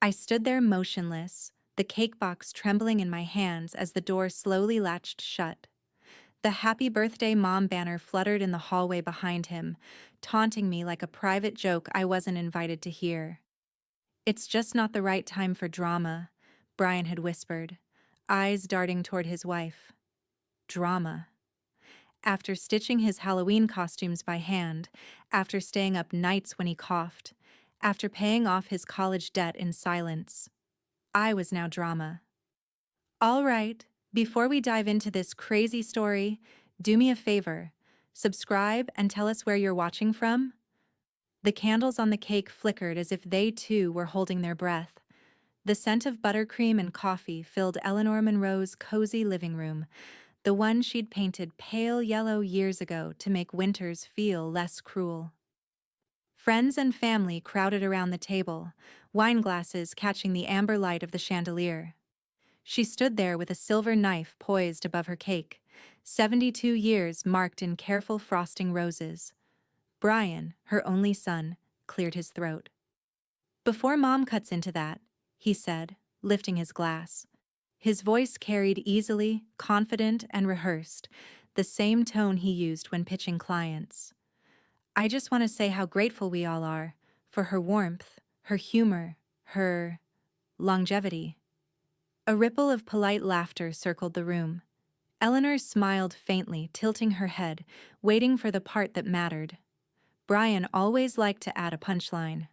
I stood there motionless, the cake box trembling in my hands as the door slowly latched shut. The Happy Birthday Mom banner fluttered in the hallway behind him, taunting me like a private joke I wasn't invited to hear. "It's just not the right time for drama," Brian had whispered, eyes darting toward his wife. Drama. After stitching his Halloween costumes by hand, after staying up nights when he coughed, after paying off his college debt in silence, I was now drama. All right, before we dive into this crazy story, do me a favor. Subscribe and tell us where you're watching from. The candles on the cake flickered as if they too were holding their breath. The scent of buttercream and coffee filled Eleanor Monroe's cozy living room, the one she'd painted pale yellow years ago to make winters feel less cruel. Friends and family crowded around the table, wine glasses catching the amber light of the chandelier. She stood there with a silver knife poised above her cake, 72 years marked in careful frosting roses. Brian, her only son, cleared his throat. "Before Mom cuts into that," he said, lifting his glass. His voice carried easily, confident, and rehearsed, the same tone he used when pitching clients. "I just want to say how grateful we all are for her warmth, her humor, her longevity." A ripple of polite laughter circled the room. Eleanor smiled faintly, tilting her head, waiting for the part that mattered. Brian always liked to add a punchline.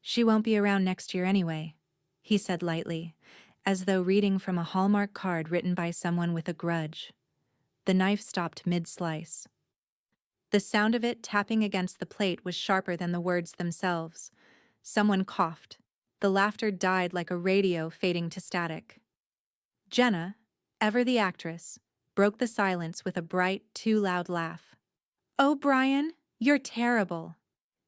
"She won't be around next year anyway," he said lightly, as though reading from a Hallmark card written by someone with a grudge. The knife stopped mid-slice. The sound of it tapping against the plate was sharper than the words themselves. Someone coughed. The laughter died like a radio fading to static. Jenna, ever the actress, broke the silence with a bright, too loud laugh. "Oh, Brian, you're terrible."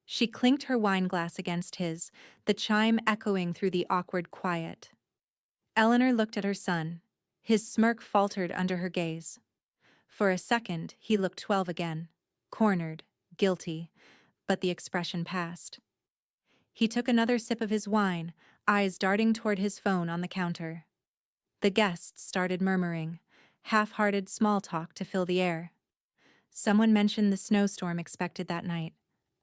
She clinked her wineglass against his, the chime echoing through the awkward quiet. Eleanor looked at her son. His smirk faltered under her gaze. For a second, he looked 12 again, cornered, guilty, but the expression passed. He took another sip of his wine, eyes darting toward his phone on the counter. The guests started murmuring, half-hearted small talk to fill the air. Someone mentioned the snowstorm expected that night.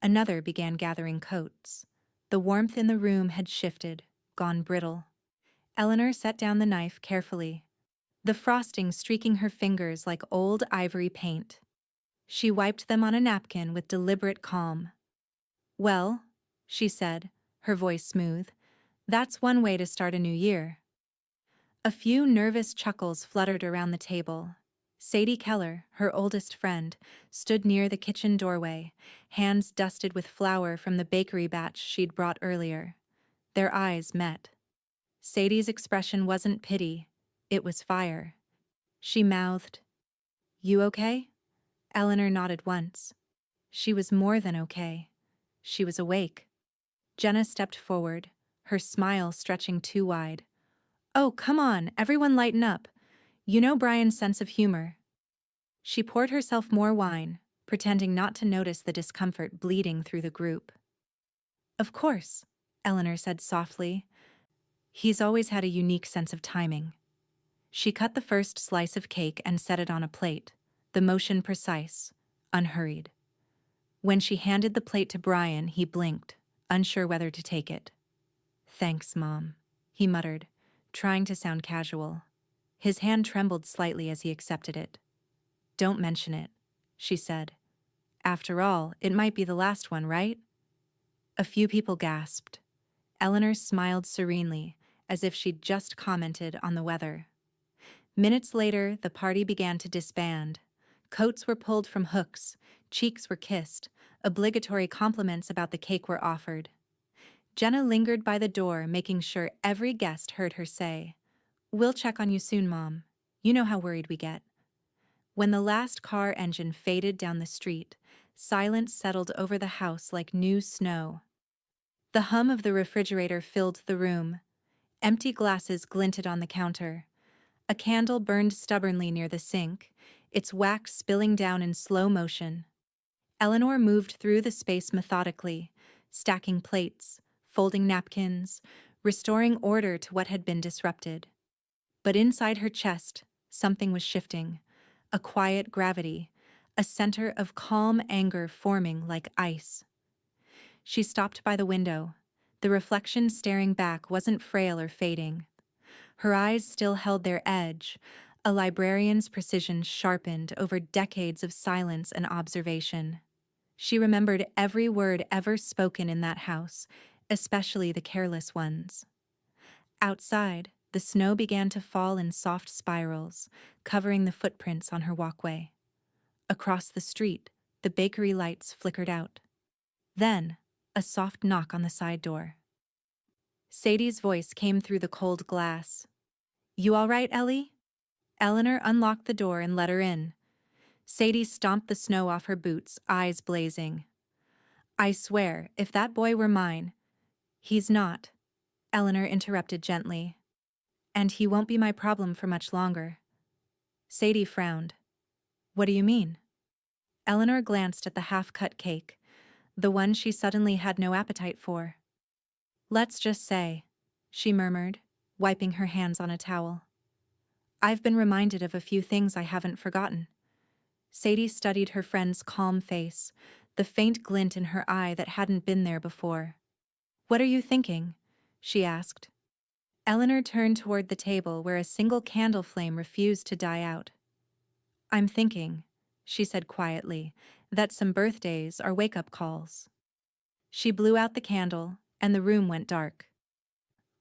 Another began gathering coats. The warmth in the room had shifted, gone brittle. Eleanor set down the knife carefully, the frosting streaking her fingers like old ivory paint. She wiped them on a napkin with deliberate calm. "Well," she said, her voice smooth, "that's one way to start a new year." A few nervous chuckles fluttered around the table. Sadie Keller, her oldest friend, stood near the kitchen doorway, hands dusted with flour from the bakery batch she'd brought earlier. Their eyes met. Sadie's expression wasn't pity, it was fire. She mouthed, "You okay?" Eleanor nodded once. She was more than okay. She was awake. Jenna stepped forward, her smile stretching too wide. "Oh, come on, everyone lighten up. You know Brian's sense of humor." She poured herself more wine, pretending not to notice the discomfort bleeding through the group. "Of course," Eleanor said softly. "He's always had a unique sense of timing." She cut the first slice of cake and set it on a plate, the motion precise, unhurried. When she handed the plate to Brian, he blinked, unsure whether to take it. "Thanks, Mom," he muttered, trying to sound casual. His hand trembled slightly as he accepted it. "Don't mention it," she said. "After all, it might be the last one, right?" A few people gasped. Eleanor smiled serenely, as if she'd just commented on the weather. Minutes later, the party began to disband. Coats were pulled from hooks, cheeks were kissed, obligatory compliments about the cake were offered. Jenna lingered by the door, making sure every guest heard her say, "We'll check on you soon, Mom. You know how worried we get." When the last car engine faded down the street, silence settled over the house like new snow. The hum of the refrigerator filled the room. Empty glasses glinted on the counter. A candle burned stubbornly near the sink, its wax spilling down in slow motion. Eleanor moved through the space methodically, stacking plates, folding napkins, restoring order to what had been disrupted. But inside her chest, something was shifting, a quiet gravity, a center of calm anger forming like ice. She stopped by the window. The reflection staring back wasn't frail or fading. Her eyes still held their edge, a librarian's precision sharpened over decades of silence and observation. She remembered every word ever spoken in that house, especially the careless ones. Outside, the snow began to fall in soft spirals, covering the footprints on her walkway. Across the street, the bakery lights flickered out. Then, a soft knock on the side door. Sadie's voice came through the cold glass. "You all right, Ellie?" Eleanor unlocked the door and let her in. Sadie stomped the snow off her boots, eyes blazing. "I swear, if that boy were mine—" "He's not," Eleanor interrupted gently. "And he won't be my problem for much longer." Sadie frowned. "What do you mean?" Eleanor glanced at the half-cut cake, the one she suddenly had no appetite for. "Let's just say," she murmured, wiping her hands on a towel. "I've been reminded of a few things I haven't forgotten." Sadie studied her friend's calm face, the faint glint in her eye that hadn't been there before. "What are you thinking?" she asked. Eleanor turned toward the table where a single candle flame refused to die out. "I'm thinking," she said quietly, "that some birthdays are wake-up calls." She blew out the candle, and the room went dark.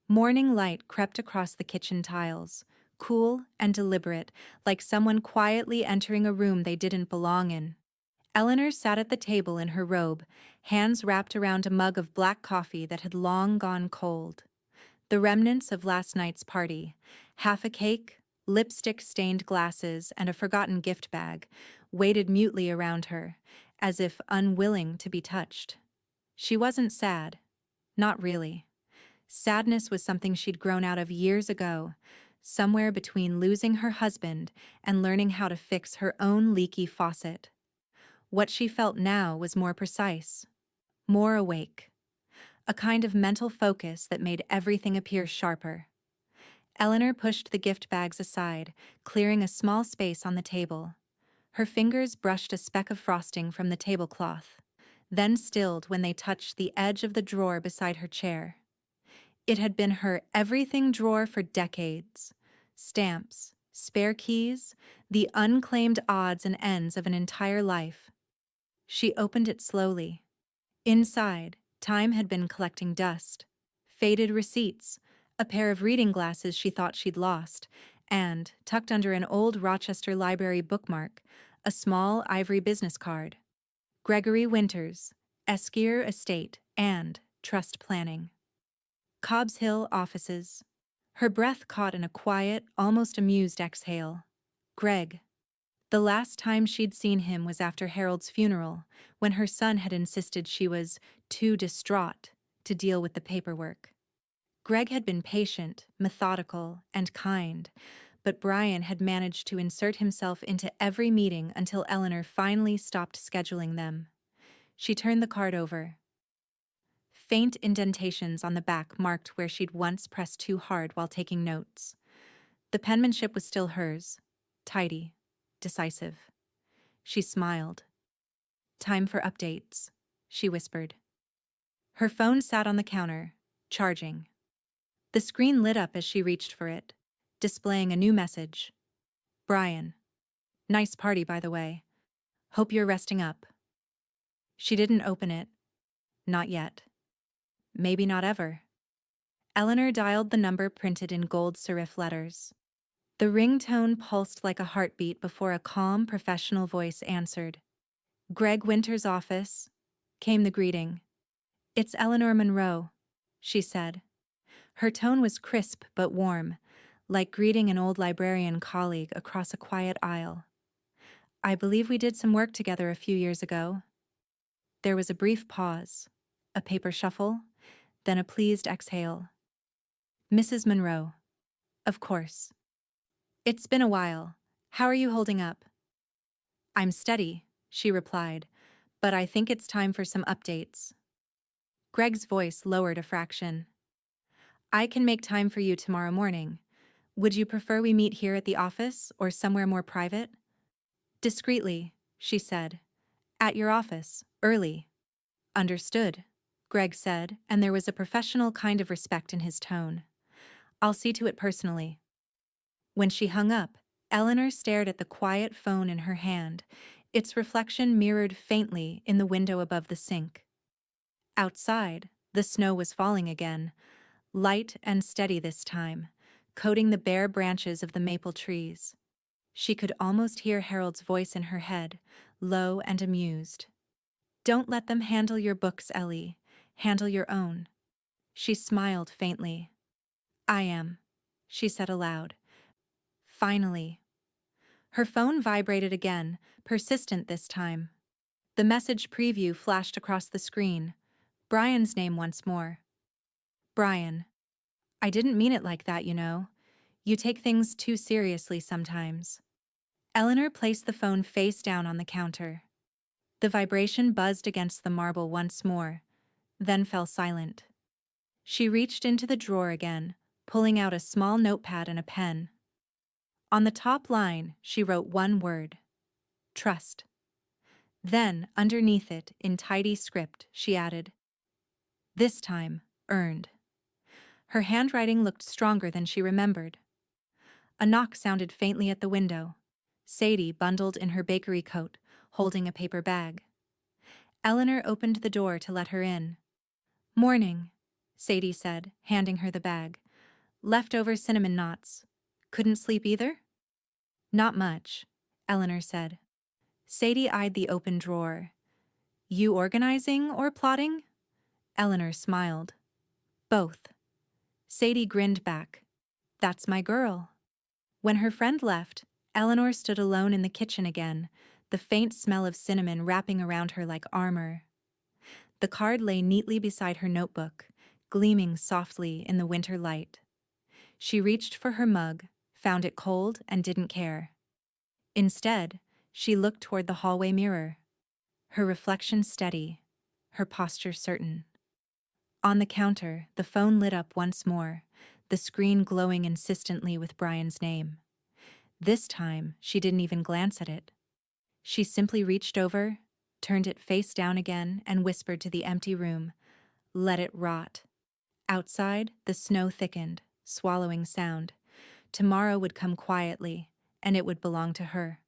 Morning light crept across the kitchen tiles, cool and deliberate, like someone quietly entering a room they didn't belong in. Eleanor sat at the table in her robe, hands wrapped around a mug of black coffee that had long gone cold. The remnants of last night's party, half a cake, lipstick-stained glasses, and a forgotten gift bag, waited mutely around her, as if unwilling to be touched. She wasn't sad. Not really. Sadness was something she'd grown out of years ago, somewhere between losing her husband and learning how to fix her own leaky faucet. What she felt now was more precise, more awake, a kind of mental focus that made everything appear sharper. Eleanor pushed the gift bags aside, clearing a small space on the table. Her fingers brushed a speck of frosting from the tablecloth, then stilled when they touched the edge of the drawer beside her chair. It had been her everything drawer for decades. Stamps, spare keys, the unclaimed odds and ends of an entire life. She opened it slowly. Inside, time had been collecting dust. Faded receipts, a pair of reading glasses she thought she'd lost, and, tucked under an old Rochester Library bookmark, a small ivory business card. Gregory Winters, Eskier Estate and Trust Planning. Cobb's Hill offices. Her breath caught in a quiet, almost amused exhale. Greg. The last time she'd seen him was after Harold's funeral, when her son had insisted she was too distraught to deal with the paperwork. Greg had been patient, methodical, and kind, but Brian had managed to insert himself into every meeting until Eleanor finally stopped scheduling them. She turned the card over. Faint indentations on the back marked where she'd once pressed too hard while taking notes. The penmanship was still hers, tidy, decisive. She smiled. "Time for updates," she whispered. Her phone sat on the counter, charging. The screen lit up as she reached for it, displaying a new message. "Brian. Nice party, by the way. Hope you're resting up." She didn't open it. Not yet. Maybe not ever. Eleanor dialed the number printed in gold serif letters. The ringtone pulsed like a heartbeat before a calm, professional voice answered. "Greg Winter's office," came the greeting. "It's Eleanor Monroe," she said. Her tone was crisp but warm, like greeting an old librarian colleague across a quiet aisle. "I believe we did some work together a few years ago." There was a brief pause, a paper shuffle, then a pleased exhale. "Mrs. Monroe. Of course. It's been a while. How are you holding up?" "I'm steady," she replied, "but I think it's time for some updates." Greg's voice lowered a fraction. I can make time for you tomorrow morning. Would you prefer we meet here at the office or somewhere more private? Discreetly, she said. At your office, early. Understood, Greg said, and there was a professional kind of respect in his tone. I'll see to it personally. When she hung up, Eleanor stared at the quiet phone in her hand, its reflection mirrored faintly in the window above the sink. Outside, the snow was falling again, light and steady this time, coating the bare branches of the maple trees. She could almost hear Harold's voice in her head, low and amused. Don't let them handle your books, Ellie. Handle your own. She smiled faintly. I am, she said aloud. Finally. Her phone vibrated again, persistent this time. The message preview flashed across the screen. Brian's name once more. Brian. I didn't mean it like that, you know. You take things too seriously sometimes. Eleanor placed the phone face down on the counter. The vibration buzzed against the marble once more, then fell silent. She reached into the drawer again, pulling out a small notepad and a pen. On the top line, she wrote one word. Trust. Then, underneath it, in tidy script, she added, this time, earned. Her handwriting looked stronger than she remembered. A knock sounded faintly at the window. Sadie bundled in her bakery coat, holding a paper bag. Eleanor opened the door to let her in. Morning, Sadie said, handing her the bag. Leftover cinnamon knots. Couldn't sleep either? Not much, Eleanor said. Sadie eyed the open drawer. You organizing or plotting? Eleanor smiled. Both. Sadie grinned back. That's my girl. When her friend left, Eleanor stood alone in the kitchen again, the faint smell of cinnamon wrapping around her like armor. The card lay neatly beside her notebook, gleaming softly in the winter light. She reached for her mug, found it cold, and didn't care. Instead, she looked toward the hallway mirror. Her reflection steady, her posture certain. On the counter, the phone lit up once more, the screen glowing insistently with Brian's name. This time, she didn't even glance at it. She simply reached over, turned it face down again, and whispered to the empty room, let it rot. Outside, the snow thickened, swallowing sound. Tomorrow would come quietly, and it would belong to her.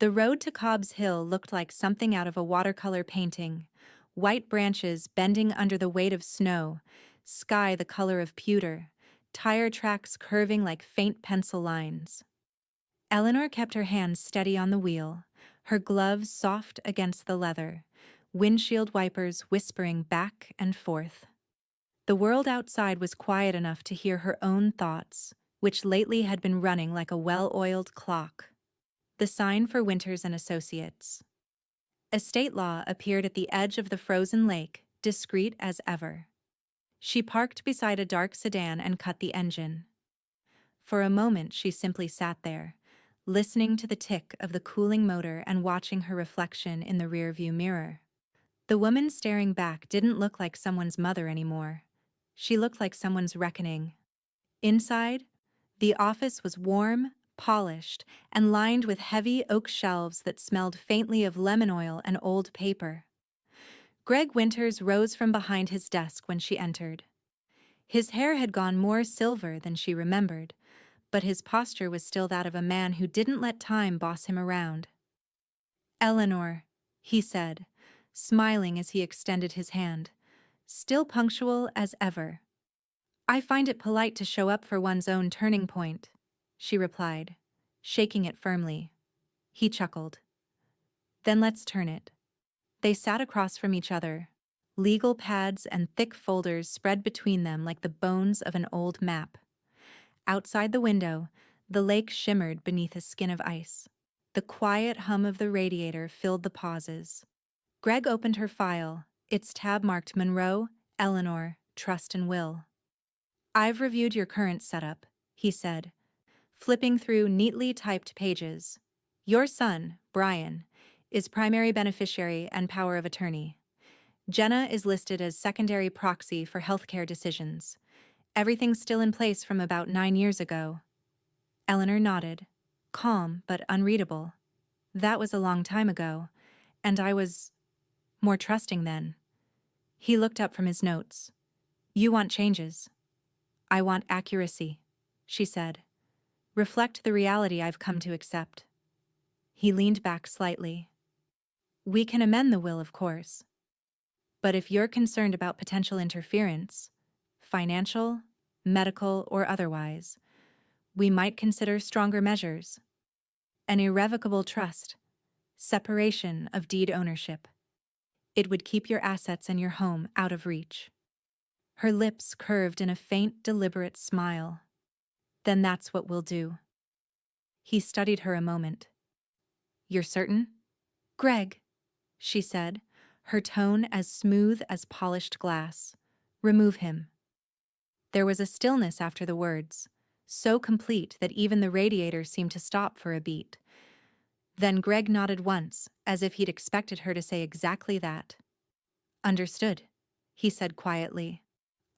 The road to Cobb's Hill looked like something out of a watercolor painting. White branches bending under the weight of snow, sky the color of pewter, tire tracks curving like faint pencil lines. Eleanor kept her hands steady on the wheel, her gloves soft against the leather, windshield wipers whispering back and forth. The world outside was quiet enough to hear her own thoughts, which lately had been running like a well-oiled clock. The sign for Winters and Associates. Estate Law appeared at the edge of the frozen lake, discreet as ever. She parked beside a dark sedan and cut the engine. For a moment she simply sat there, listening to the tick of the cooling motor and watching her reflection in the rearview mirror. The woman staring back didn't look like someone's mother anymore. She looked like someone's reckoning. Inside, the office was warm, polished, and lined with heavy oak shelves that smelled faintly of lemon oil and old paper. Greg Winters rose from behind his desk when she entered. His hair had gone more silver than she remembered, but his posture was still that of a man who didn't let time boss him around. Eleanor, he said, smiling as he extended his hand, still punctual as ever. I find it polite to show up for one's own turning point, she replied, shaking it firmly. He chuckled. Then let's turn it. They sat across from each other, legal pads and thick folders spread between them like the bones of an old map. Outside the window, the lake shimmered beneath a skin of ice. The quiet hum of the radiator filled the pauses. Greg opened her file, its tab marked Monroe, Eleanor, Trust and Will. I've reviewed your current setup, he said, flipping through neatly typed pages. Your son, Brian, is primary beneficiary and power of attorney. Jenna is listed as secondary proxy for healthcare decisions. Everything's still in place from about 9 years ago. Eleanor nodded, calm but unreadable. That was a long time ago, and I was more trusting then. He looked up from his notes. You want changes. I want accuracy, she said. Reflect the reality I've come to accept. He leaned back slightly. We can amend the will, of course. But if you're concerned about potential interference, financial, medical, or otherwise, we might consider stronger measures. An irrevocable trust, separation of deed ownership. It would keep your assets and your home out of reach. Her lips curved in a faint, deliberate smile. Then that's what we'll do. He studied her a moment. You're certain? Greg, she said, her tone as smooth as polished glass. Remove him. There was a stillness after the words, so complete that even the radiator seemed to stop for a beat. Then Greg nodded once, as if he'd expected her to say exactly that. Understood, he said quietly.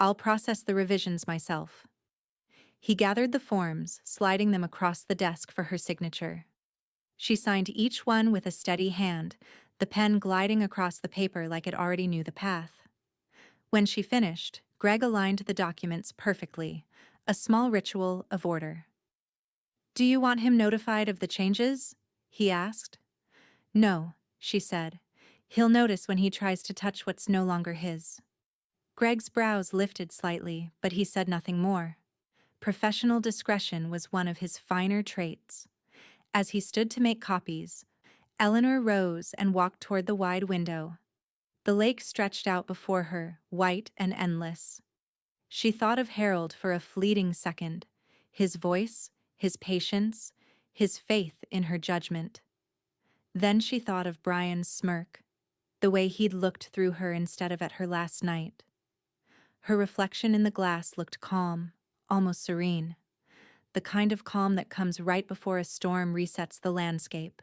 I'll process the revisions myself. He gathered the forms, sliding them across the desk for her signature. She signed each one with a steady hand, the pen gliding across the paper like it already knew the path. When she finished, Greg aligned the documents perfectly, a small ritual of order. Do you want him notified of the changes? He asked. No, she said. He'll notice when he tries to touch what's no longer his. Greg's brows lifted slightly, but he said nothing more. Professional discretion was one of his finer traits. As he stood to make copies, Eleanor rose and walked toward the wide window. The lake stretched out before her, white and endless. She thought of Harold for a fleeting second, his voice, his patience, his faith in her judgment. Then she thought of Brian's smirk, the way he'd looked through her instead of at her last night. Her reflection in the glass looked calm, almost serene, the kind of calm that comes right before a storm resets the landscape.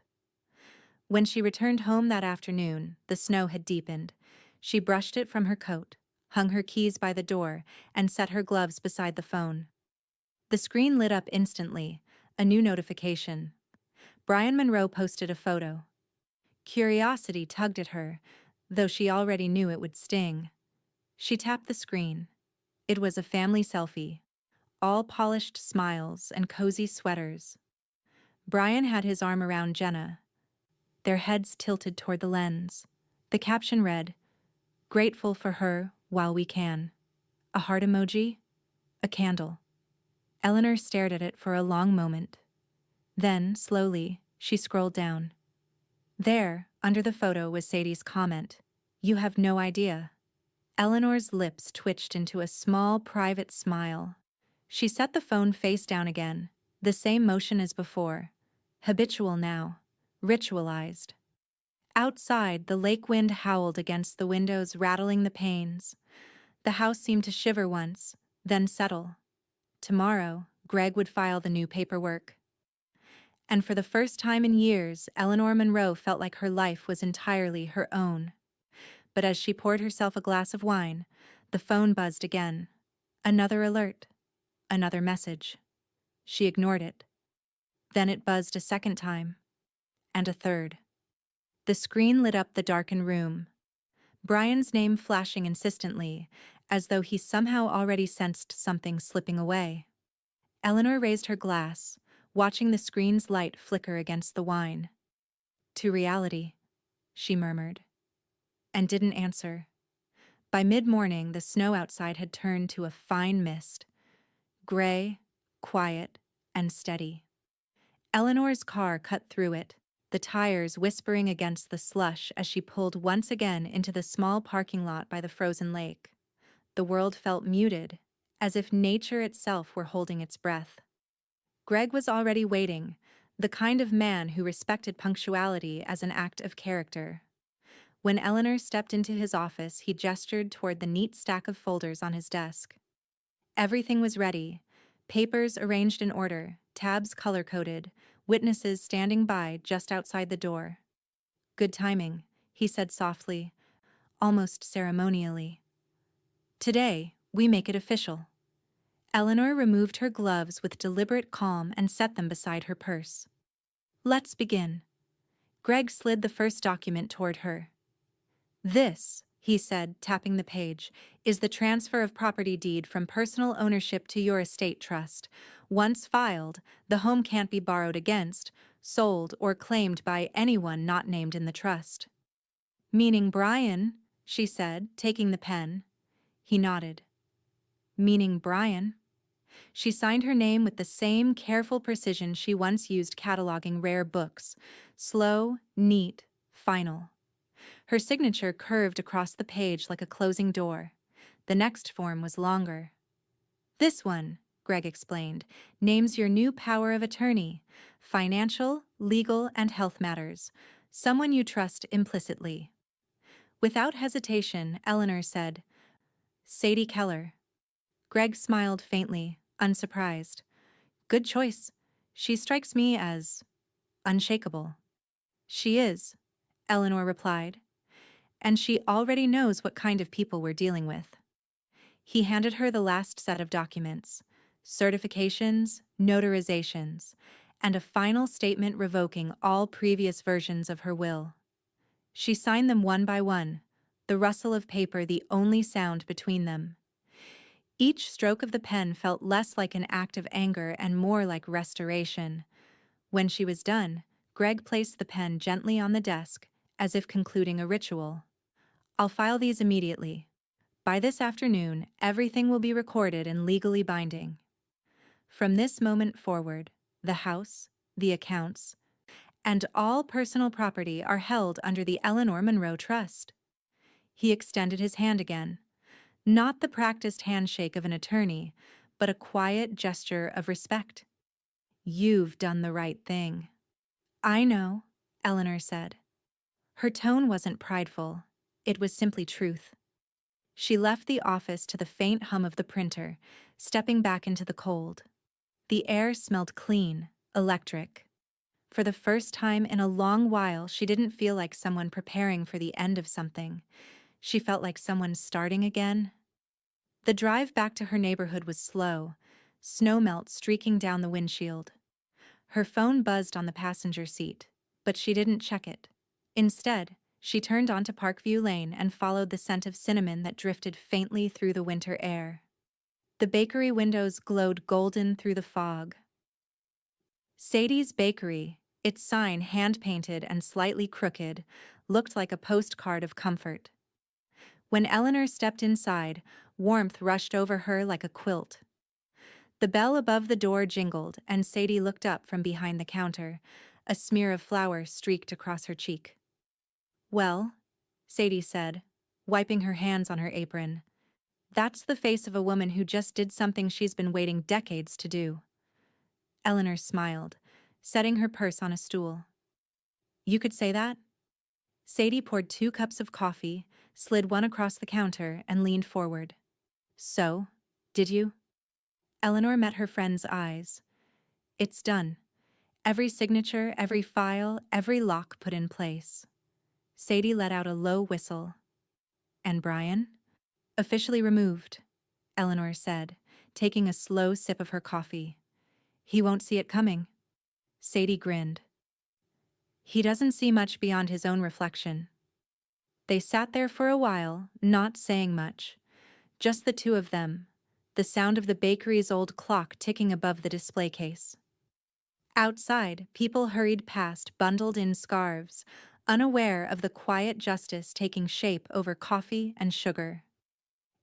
When she returned home that afternoon, the snow had deepened. She brushed it from her coat, hung her keys by the door, and set her gloves beside the phone. The screen lit up instantly, a new notification. Brian Monroe posted a photo. Curiosity tugged at her, though she already knew it would sting. She tapped the screen. It was a family selfie, all polished smiles and cozy sweaters. Brian had his arm around Jenna, their heads tilted toward the lens. The caption read, "Grateful for her while we can." A heart emoji, a candle. Eleanor stared at it for a long moment. Then, slowly, she scrolled down. There, under the photo, was Sadie's comment, "You have no idea." Eleanor's lips twitched into a small, private smile. She set the phone face down again, the same motion as before. Habitual now, ritualized. Outside, the lake wind howled against the windows, rattling the panes. The house seemed to shiver once, then settle. Tomorrow, Greg would file the new paperwork. And for the first time in years, Eleanor Monroe felt like her life was entirely her own. But as she poured herself a glass of wine, the phone buzzed again. Another alert. Another message. She ignored it. Then it buzzed a second time. And a third. The screen lit up the darkened room. Brian's name flashing insistently, as though he somehow already sensed something slipping away. Eleanor raised her glass, watching the screen's light flicker against the wine. To reality, she murmured, and didn't answer. By mid-morning, the snow outside had turned to a fine mist, gray, quiet, and steady. Eleanor's car cut through it, the tires whispering against the slush as she pulled once again into the small parking lot by the frozen lake. The world felt muted, as if nature itself were holding its breath. Greg was already waiting, the kind of man who respected punctuality as an act of character. When Eleanor stepped into his office, he gestured toward the neat stack of folders on his desk. Everything was ready, papers arranged in order, tabs color-coded, witnesses standing by just outside the door. Good timing, he said softly, almost ceremonially. Today, we make it official. Eleanor removed her gloves with deliberate calm and set them beside her purse. Let's begin. Greg slid the first document toward her. This, he said, tapping the page, is the transfer of property deed from personal ownership to your estate trust. Once filed, the home can't be borrowed against, sold, or claimed by anyone not named in the trust. Meaning Brian, she said, taking the pen. He nodded. Meaning Brian. She signed her name with the same careful precision she once used cataloging rare books. Slow, neat, final. Her signature curved across the page like a closing door. The next form was longer. This one, Greg explained, names your new power of attorney. Financial, legal, and health matters. Someone you trust implicitly. Without hesitation, Eleanor said, Sadie Keller. Greg smiled faintly, unsurprised. Good choice. She strikes me as unshakable. She is, Eleanor replied, and she already knows what kind of people we're dealing with. He handed her the last set of documents, certifications, notarizations, and a final statement revoking all previous versions of her will. She signed them one by one, the rustle of paper the only sound between them. Each stroke of the pen felt less like an act of anger and more like restoration. When she was done, Greg placed the pen gently on the desk, as if concluding a ritual. I'll file these immediately. By this afternoon, everything will be recorded and legally binding. From this moment forward, the house, the accounts, and all personal property are held under the Eleanor Monroe Trust. He extended his hand again. Not the practiced handshake of an attorney, but a quiet gesture of respect. You've done the right thing. I know, Eleanor said. Her tone wasn't prideful. It was simply truth. She left the office to the faint hum of the printer, stepping back into the cold. The air smelled clean, electric. For the first time in a long while, she didn't feel like someone preparing for the end of something. She felt like someone starting again. The drive back to her neighborhood was slow, snowmelt streaking down the windshield. Her phone buzzed on the passenger seat, but she didn't check it. Instead, she turned onto Parkview Lane and followed the scent of cinnamon that drifted faintly through the winter air. The bakery windows glowed golden through the fog. Sadie's Bakery, its sign hand-painted and slightly crooked, looked like a postcard of comfort. When Eleanor stepped inside, warmth rushed over her like a quilt. The bell above the door jingled, and Sadie looked up from behind the counter. A smear of flour streaked across her cheek. Well, Sadie said, wiping her hands on her apron. That's the face of a woman who just did something she's been waiting decades to do. Eleanor smiled, setting her purse on a stool. You could say that? Sadie poured 2 cups of coffee, slid one across the counter, and leaned forward. So, did you? Eleanor met her friend's eyes. It's done. Every signature, every file, every lock put in place. Sadie let out a low whistle. And Brian? Officially removed, Eleanor said, taking a slow sip of her coffee. He won't see it coming. Sadie grinned. He doesn't see much beyond his own reflection. They sat there for a while, not saying much. Just the two of them, the sound of the bakery's old clock ticking above the display case. Outside, people hurried past bundled in scarves, unaware of the quiet justice taking shape over coffee and sugar.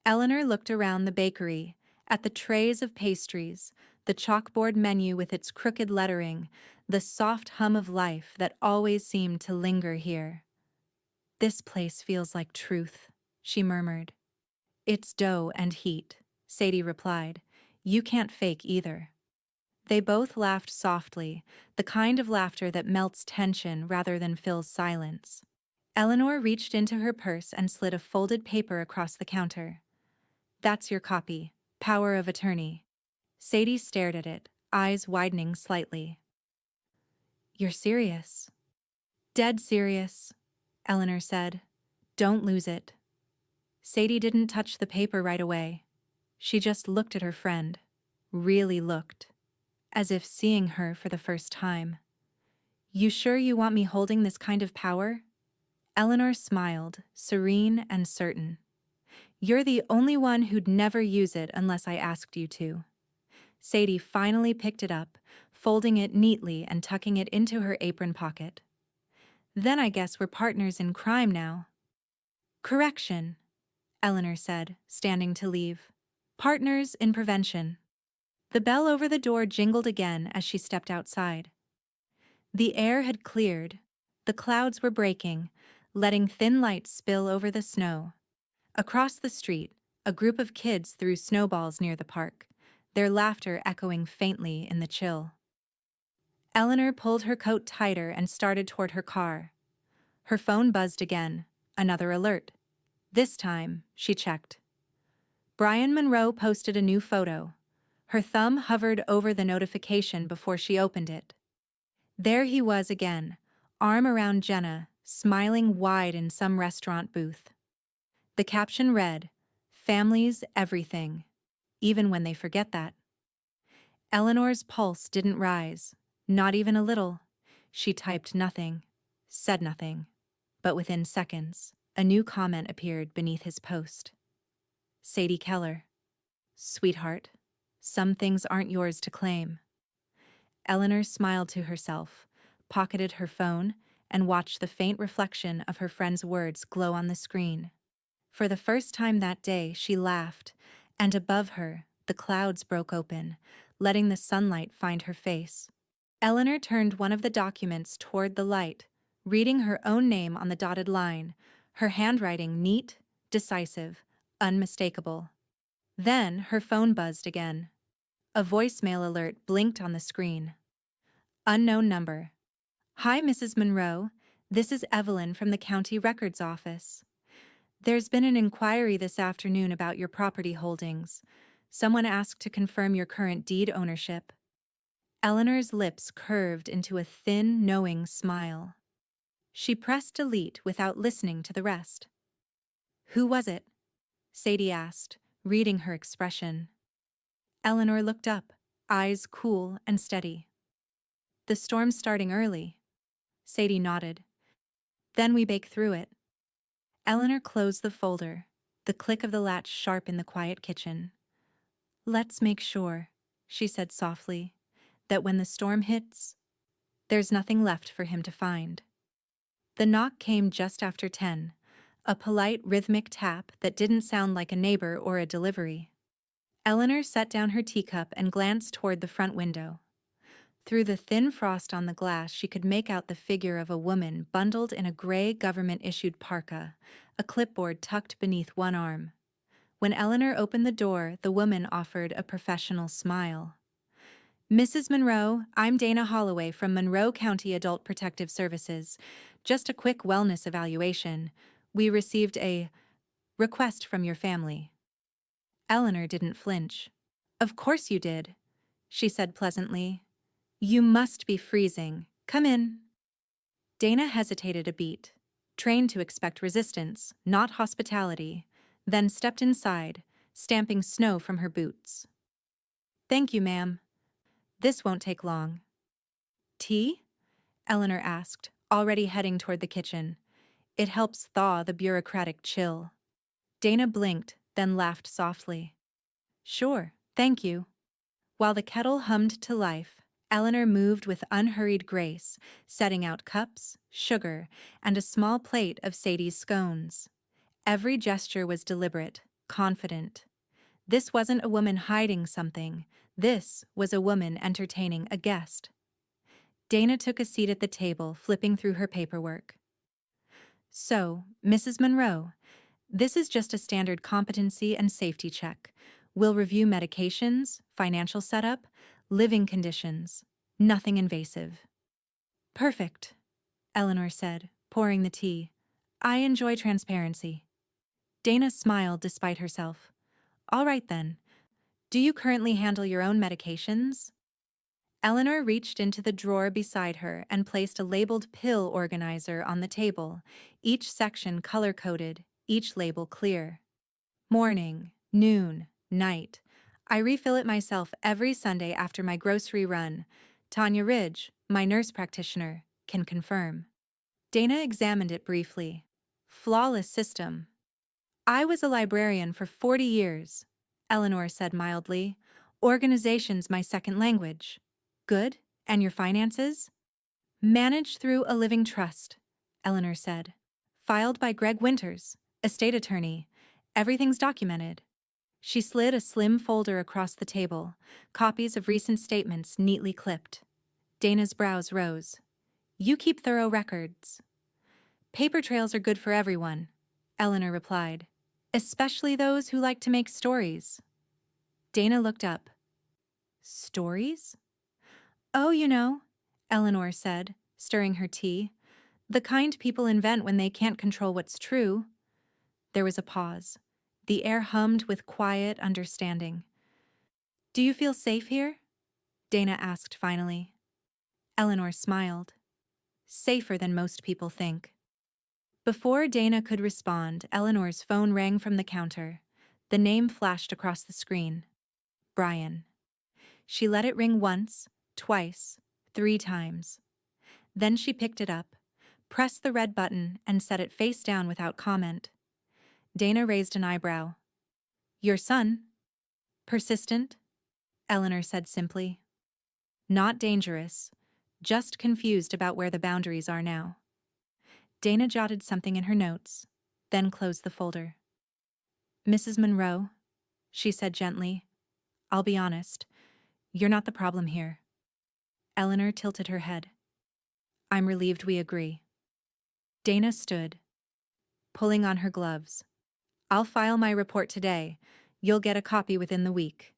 Eleanor looked around the bakery, at the trays of pastries, the chalkboard menu with its crooked lettering, the soft hum of life that always seemed to linger here. This place feels like truth, she murmured. It's dough and heat, Sadie replied. You can't fake either. They both laughed softly, the kind of laughter that melts tension rather than fills silence. Eleanor reached into her purse and slid a folded paper across the counter. That's your copy, power of attorney. Sadie stared at it, eyes widening slightly. You're serious? Dead serious, Eleanor said. Don't lose it. Sadie didn't touch the paper right away. She just looked at her friend. really looked, as if seeing her for the first time. You sure you want me holding this kind of power? Eleanor smiled, serene and certain. You're the only one who'd never use it unless I asked you to. Sadie finally picked it up, folding it neatly and tucking it into her apron pocket. Then I guess we're partners in crime now. Correction, Eleanor said, standing to leave. Partners in prevention. The bell over the door jingled again as she stepped outside. The air had cleared. The clouds were breaking, letting thin light spill over the snow. Across the street, a group of kids threw snowballs near the park, their laughter echoing faintly in the chill. Eleanor pulled her coat tighter and started toward her car. Her phone buzzed again, another alert. This time, she checked. Brian Monroe posted a new photo. Her thumb hovered over the notification before she opened it. There he was again, arm around Jenna, smiling wide in some restaurant booth. The caption read, "Family's everything, even when they forget that." Eleanor's pulse didn't rise, not even a little. She typed nothing, said nothing. But within seconds, a new comment appeared beneath his post. Sadie Keller. Sweetheart, some things aren't yours to claim. Eleanor smiled to herself, pocketed her phone, and watched the faint reflection of her friend's words glow on the screen. For the first time that day, she laughed, and above her, the clouds broke open, letting the sunlight find her face. Eleanor turned one of the documents toward the light, reading her own name on the dotted line, her handwriting neat, decisive, unmistakable. Then her phone buzzed again. A voicemail alert blinked on the screen. Unknown number. Hi, Mrs. Monroe. This is Evelyn from the county records office. There's been an inquiry this afternoon about your property holdings. Someone asked to confirm your current deed ownership. Eleanor's lips curved into a thin, knowing smile. She pressed delete without listening to the rest. Who was it? Sadie asked, reading her expression. Eleanor looked up, eyes cool and steady. The storm's starting early. Sadie nodded. Then we bake through it. Eleanor closed the folder, the click of the latch sharp in the quiet kitchen. Let's make sure, she said softly, that when the storm hits, there's nothing left for him to find. The knock came just after 10, a polite rhythmic tap that didn't sound like a neighbor or a delivery. Eleanor set down her teacup and glanced toward the front window. Through the thin frost on the glass, she could make out the figure of a woman bundled in a gray government-issued parka, a clipboard tucked beneath one arm. When Eleanor opened the door, the woman offered a professional smile. Mrs. Monroe, I'm Dana Holloway from Monroe County Adult Protective Services. Just a quick wellness evaluation. We received a request from your family. Eleanor didn't flinch. Of course you did, she said pleasantly. You must be freezing. Come in. Dana hesitated a beat, trained to expect resistance, not hospitality, then stepped inside, stamping snow from her boots. Thank you, ma'am. This won't take long. Tea? Eleanor asked, already heading toward the kitchen. It helps thaw the bureaucratic chill. Dana blinked, then laughed softly. Sure, thank you. While the kettle hummed to life, Eleanor moved with unhurried grace, setting out cups, sugar, and a small plate of Sadie's scones. Every gesture was deliberate, confident. This wasn't a woman hiding something. This was a woman entertaining a guest. Dana took a seat at the table, flipping through her paperwork. So, Mrs. Monroe, this is just a standard competency and safety check. We'll review medications, financial setup, living conditions. Nothing invasive. Perfect, Eleanor said, pouring the tea. I enjoy transparency. Dana smiled despite herself. All right then. Do you currently handle your own medications? Eleanor reached into the drawer beside her and placed a labeled pill organizer on the table, each section color-coded, each label clear. Morning, noon, night. I refill it myself every Sunday after my grocery run. Tanya Ridge, my nurse practitioner, can confirm. Dana examined it briefly. Flawless system. I was a librarian for 40 years, Eleanor said mildly. Organization's my second language. Good, and your finances? Managed through a living trust, Eleanor said. Filed by Greg Winters, estate attorney. Everything's documented. She slid a slim folder across the table, copies of recent statements neatly clipped. Dana's brows rose. You keep thorough records. Paper trails are good for everyone, Eleanor replied. Especially those who like to make stories. Dana looked up. Stories? Oh, Eleanor said, stirring her tea. The kind people invent when they can't control what's true. There was a pause. The air hummed with quiet understanding. Do you feel safe here? Dana asked finally. Eleanor smiled. Safer than most people think. Before Dana could respond, Eleanor's phone rang from the counter. The name flashed across the screen. Brian. She let it ring once, twice, 3 times. Then she picked it up, pressed the red button, and set it face down without comment. Dana raised an eyebrow. Your son? Persistent? Eleanor said simply. Not dangerous, just confused about where the boundaries are now. Dana jotted something in her notes, then closed the folder. Mrs. Monroe, she said gently, I'll be honest, you're not the problem here. Eleanor tilted her head. I'm relieved we agree. Dana stood, pulling on her gloves. I'll file my report today. You'll get a copy within the week.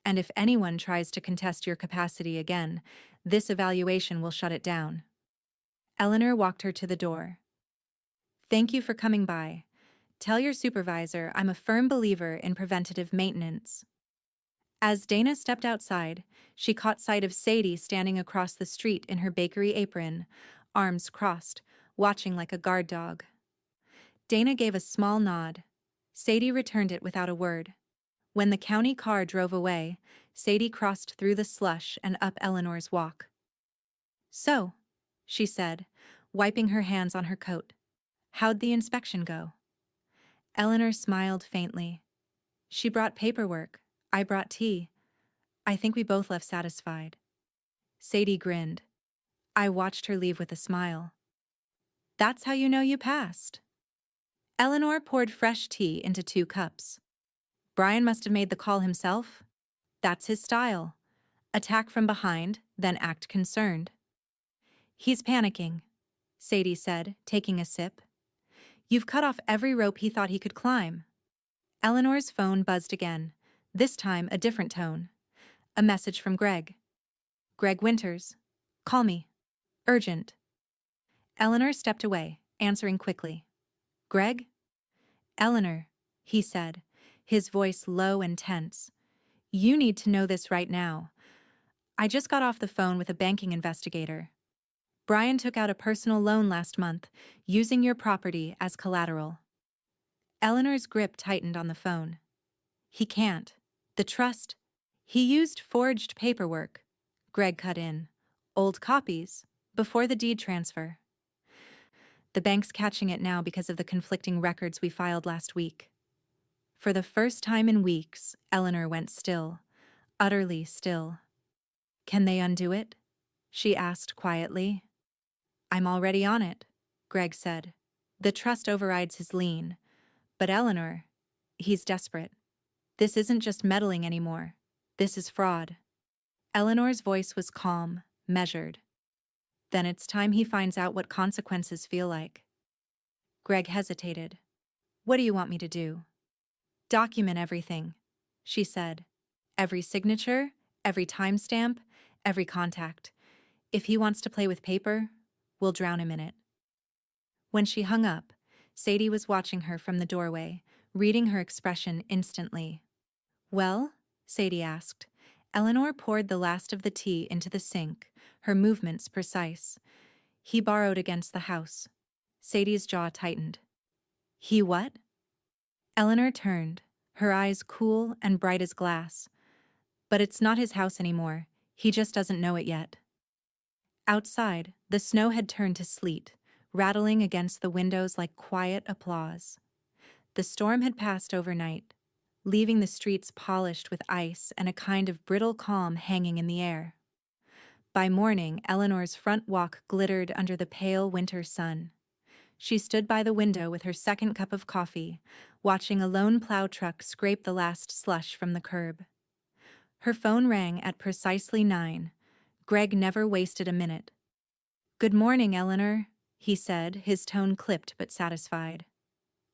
And if anyone tries to contest your capacity again, this evaluation will shut it down. Eleanor walked her to the door. Thank you for coming by. Tell your supervisor I'm a firm believer in preventative maintenance. As Dana stepped outside, she caught sight of Sadie standing across the street in her bakery apron, arms crossed, watching like a guard dog. Dana gave a small nod. Sadie returned it without a word. When the county car drove away, Sadie crossed through the slush and up Eleanor's walk. So, she said, wiping her hands on her coat. How'd the inspection go? Eleanor smiled faintly. She brought paperwork. I brought tea. I think we both left satisfied. Sadie grinned. I watched her leave with a smile. That's how you know you passed. Eleanor poured fresh tea into 2 cups. Brian must have made the call himself. That's his style. Attack from behind, then act concerned. He's panicking, Sadie said, taking a sip. You've cut off every rope he thought he could climb. Eleanor's phone buzzed again, this time a different tone. A message from Greg. Greg Winters. Call me. Urgent. Eleanor stepped away, answering quickly. Greg? Eleanor, he said, his voice low and tense. You need to know this right now. I just got off the phone with a banking investigator. Brian took out a personal loan last month, using your property as collateral. Eleanor's grip tightened on the phone. He can't. The trust. He used forged paperwork. Greg cut in. Old copies, before the deed transfer. The bank's catching it now because of the conflicting records we filed last week. For the first time in weeks, Eleanor went still, utterly still. Can they undo it? She asked quietly. I'm already on it, Greg said. The trust overrides his lien. But Eleanor, he's desperate. This isn't just meddling anymore. This is fraud. Eleanor's voice was calm, measured. Then it's time he finds out what consequences feel like. Greg hesitated. What do you want me to do? Document everything, she said. Every signature, every timestamp, every contact. If he wants to play with paper, we'll drown him in it. When she hung up, Sadie was watching her from the doorway, reading her expression instantly. Well? Sadie asked. Eleanor poured the last of the tea into the sink, her movements precise. He borrowed against the house. Sadie's jaw tightened. He what? Eleanor turned, her eyes cool and bright as glass. But it's not his house anymore. He just doesn't know it yet. Outside, the snow had turned to sleet, rattling against the windows like quiet applause. The storm had passed overnight, leaving the streets polished with ice and a kind of brittle calm hanging in the air. By morning, Eleanor's front walk glittered under the pale winter sun. She stood by the window with her second cup of coffee, watching a lone plow truck scrape the last slush from the curb. Her phone rang at precisely 9. Greg never wasted a minute. "Good morning, Eleanor," he said, his tone clipped but satisfied.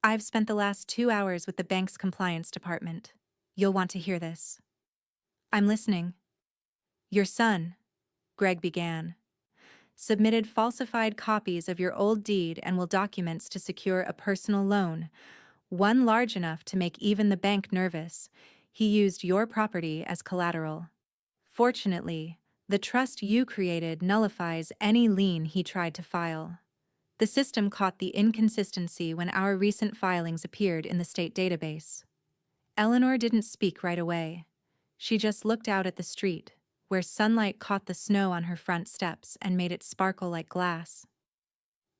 "I've spent the last 2 hours with the bank's compliance department. You'll want to hear this." "I'm listening." "Your son," Greg began, "submitted falsified copies of your old deed and will documents to secure a personal loan, one large enough to make even the bank nervous. He used your property as collateral. Fortunately, the trust you created nullifies any lien he tried to file. The system caught the inconsistency when our recent filings appeared in the state database." Eleanor didn't speak right away. She just looked out at the street, where sunlight caught the snow on her front steps and made it sparkle like glass.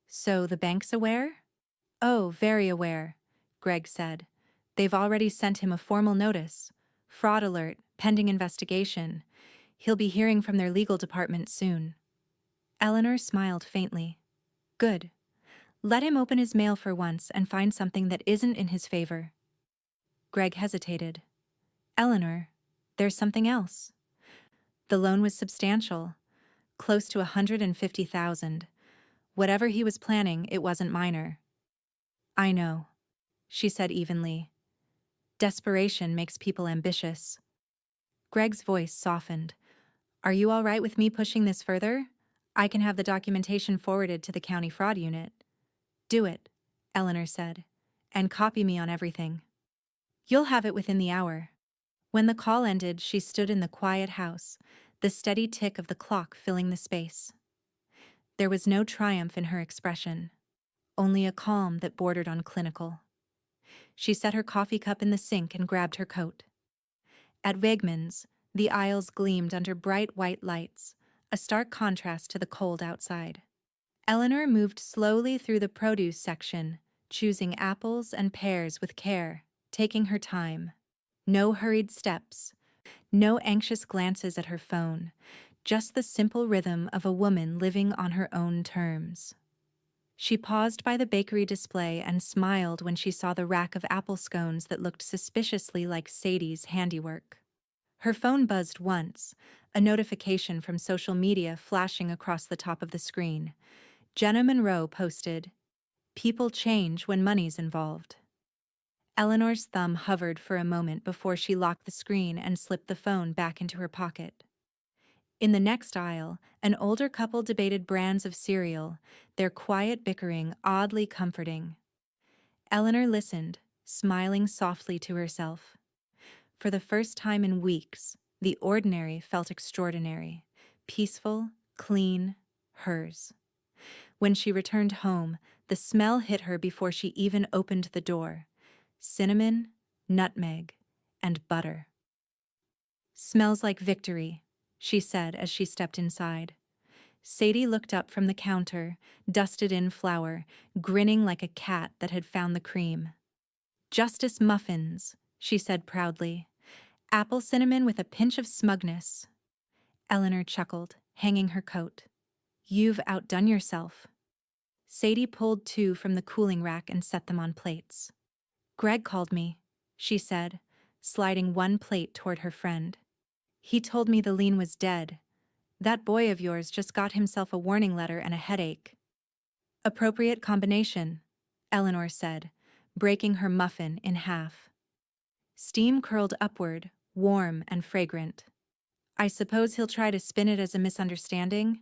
"So the bank's aware?" "Oh, very aware," Greg said. "They've already sent him a formal notice. Fraud alert, pending investigation. He'll be hearing from their legal department soon." Eleanor smiled faintly. "Good. Let him open his mail for once and find something that isn't in his favor." Greg hesitated. "Eleanor, there's something else." The loan was substantial, close to 150,000. Whatever he was planning, it wasn't minor. "I know," she said evenly. "Desperation makes people ambitious." Greg's voice softened. "Are you all right with me pushing this further? I can have the documentation forwarded to the county fraud unit." "Do it," Eleanor said, "and copy me on everything. You'll have it within the hour." When the call ended, she stood in the quiet house, the steady tick of the clock filling the space. There was no triumph in her expression, only a calm that bordered on clinical. She set her coffee cup in the sink and grabbed her coat. At Wegmans, the aisles gleamed under bright white lights, a stark contrast to the cold outside. Eleanor moved slowly through the produce section, choosing apples and pears with care, taking her time. No hurried steps, no anxious glances at her phone, just the simple rhythm of a woman living on her own terms. She paused by the bakery display and smiled when she saw the rack of apple scones that looked suspiciously like Sadie's handiwork. Her phone buzzed once, a notification from social media flashing across the top of the screen. Jenna Monroe posted, "People change when money's involved." Eleanor's thumb hovered for a moment before she locked the screen and slipped the phone back into her pocket. In the next aisle, an older couple debated brands of cereal, their quiet bickering oddly comforting. Eleanor listened, smiling softly to herself. For the first time in weeks, the ordinary felt extraordinary, peaceful, clean, hers. When she returned home, the smell hit her before she even opened the door. Cinnamon, nutmeg, and butter. "Smells like victory," she said as she stepped inside. Sadie looked up from the counter, dusted in flour, grinning like a cat that had found the cream. "Justice muffins," she said proudly. "Apple cinnamon with a pinch of smugness." Eleanor chuckled, hanging her coat. "You've outdone yourself." Sadie pulled 2 from the cooling rack and set them on plates. "Greg called me," she said, sliding 1 plate toward her friend. "He told me the lien was dead. That boy of yours just got himself a warning letter and a headache." "Appropriate combination," Eleanor said, breaking her muffin in half. Steam curled upward, warm and fragrant. "I suppose he'll try to spin it as a misunderstanding?"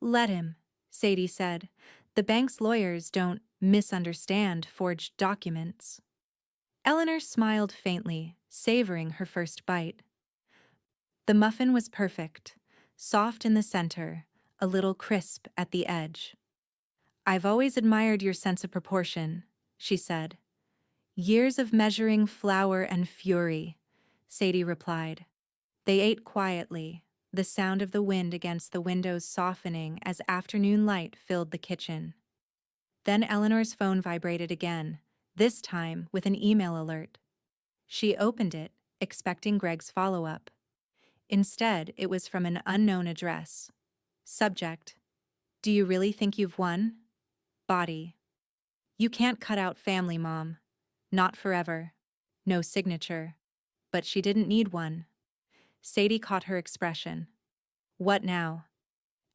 "Let him," Sadie said. "The bank's lawyers don't misunderstand forged documents." Eleanor smiled faintly, savoring her first bite. The muffin was perfect, soft in the center, a little crisp at the edge. "I've always admired your sense of proportion," she said. "Years of measuring flour and fury," Sadie replied. They ate quietly, the sound of the wind against the windows softening as afternoon light filled the kitchen. Then Eleanor's phone vibrated again, this time with an email alert. She opened it, expecting Greg's follow-up. Instead, it was from an unknown address. Subject: Do you really think you've won? Body: You can't cut out family, Mom. Not forever. No signature. But she didn't need one. Sadie caught her expression. What now?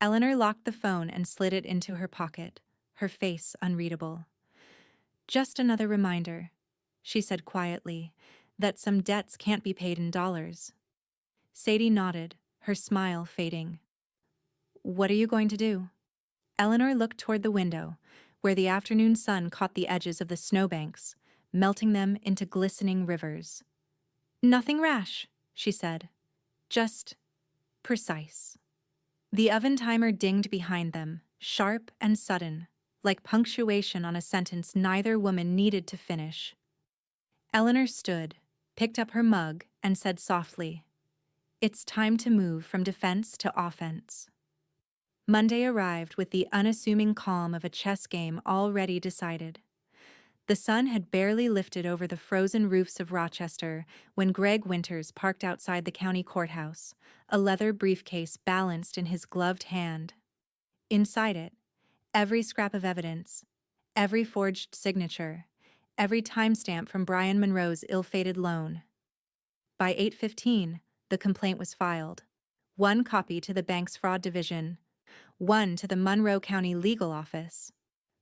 Eleanor locked the phone and slid it into her pocket, her face unreadable. Just another reminder, she said quietly, that some debts can't be paid in dollars. Sadie nodded, her smile fading. What are you going to do? Eleanor looked toward the window, where the afternoon sun caught the edges of the snowbanks, melting them into glistening rivers. Nothing rash, she said. Just precise. The oven timer dinged behind them, sharp and sudden, like punctuation on a sentence neither woman needed to finish. Eleanor stood, picked up her mug, and said softly, It's time to move from defense to offense. Monday arrived with the unassuming calm of a chess game already decided. The sun had barely lifted over the frozen roofs of Rochester when Greg Winters parked outside the county courthouse, a leather briefcase balanced in his gloved hand. Inside it, every scrap of evidence, every forged signature, every timestamp from Brian Monroe's ill-fated loan. By 8:15, the complaint was filed. One copy to the bank's fraud division, one to the Monroe County Legal Office.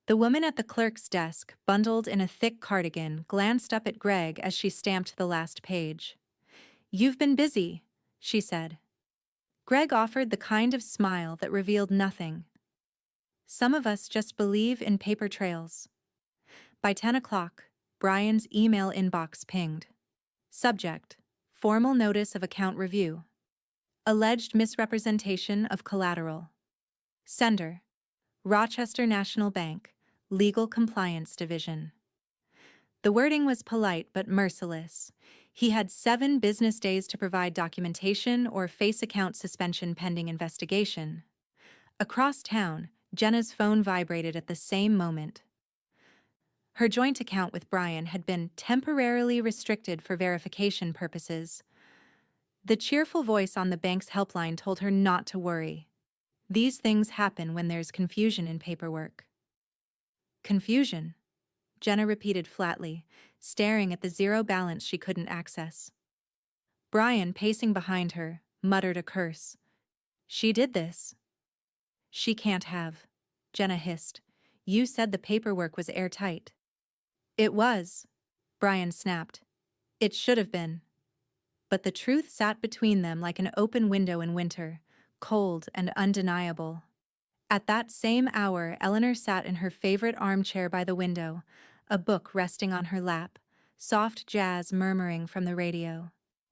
The woman at the clerk's desk, bundled in a thick cardigan, glanced up at Greg as she stamped the last page. You've been busy, she said. Greg offered the kind of smile that revealed nothing. Some of us just believe in paper trails. By 10 o'clock, Brian's email inbox pinged. Subject: Formal notice of account review. Alleged misrepresentation of collateral. Sender: Rochester National Bank, Legal Compliance Division. The wording was polite but merciless. He had 7 business days to provide documentation or face account suspension pending investigation. Across town, Jenna's phone vibrated at the same moment. Her joint account with Brian had been temporarily restricted for verification purposes. The cheerful voice on the bank's helpline told her not to worry. These things happen when there's confusion in paperwork. Confusion? Jenna repeated flatly, staring at the zero balance she couldn't access. Brian, pacing behind her, muttered a curse. She did this. She can't have, Jenna hissed. You said the paperwork was airtight. It was, Brian snapped. It should have been. But the truth sat between them like an open window in winter, cold and undeniable. At that same hour, Eleanor sat in her favorite armchair by the window, a book resting on her lap, soft jazz murmuring from the radio.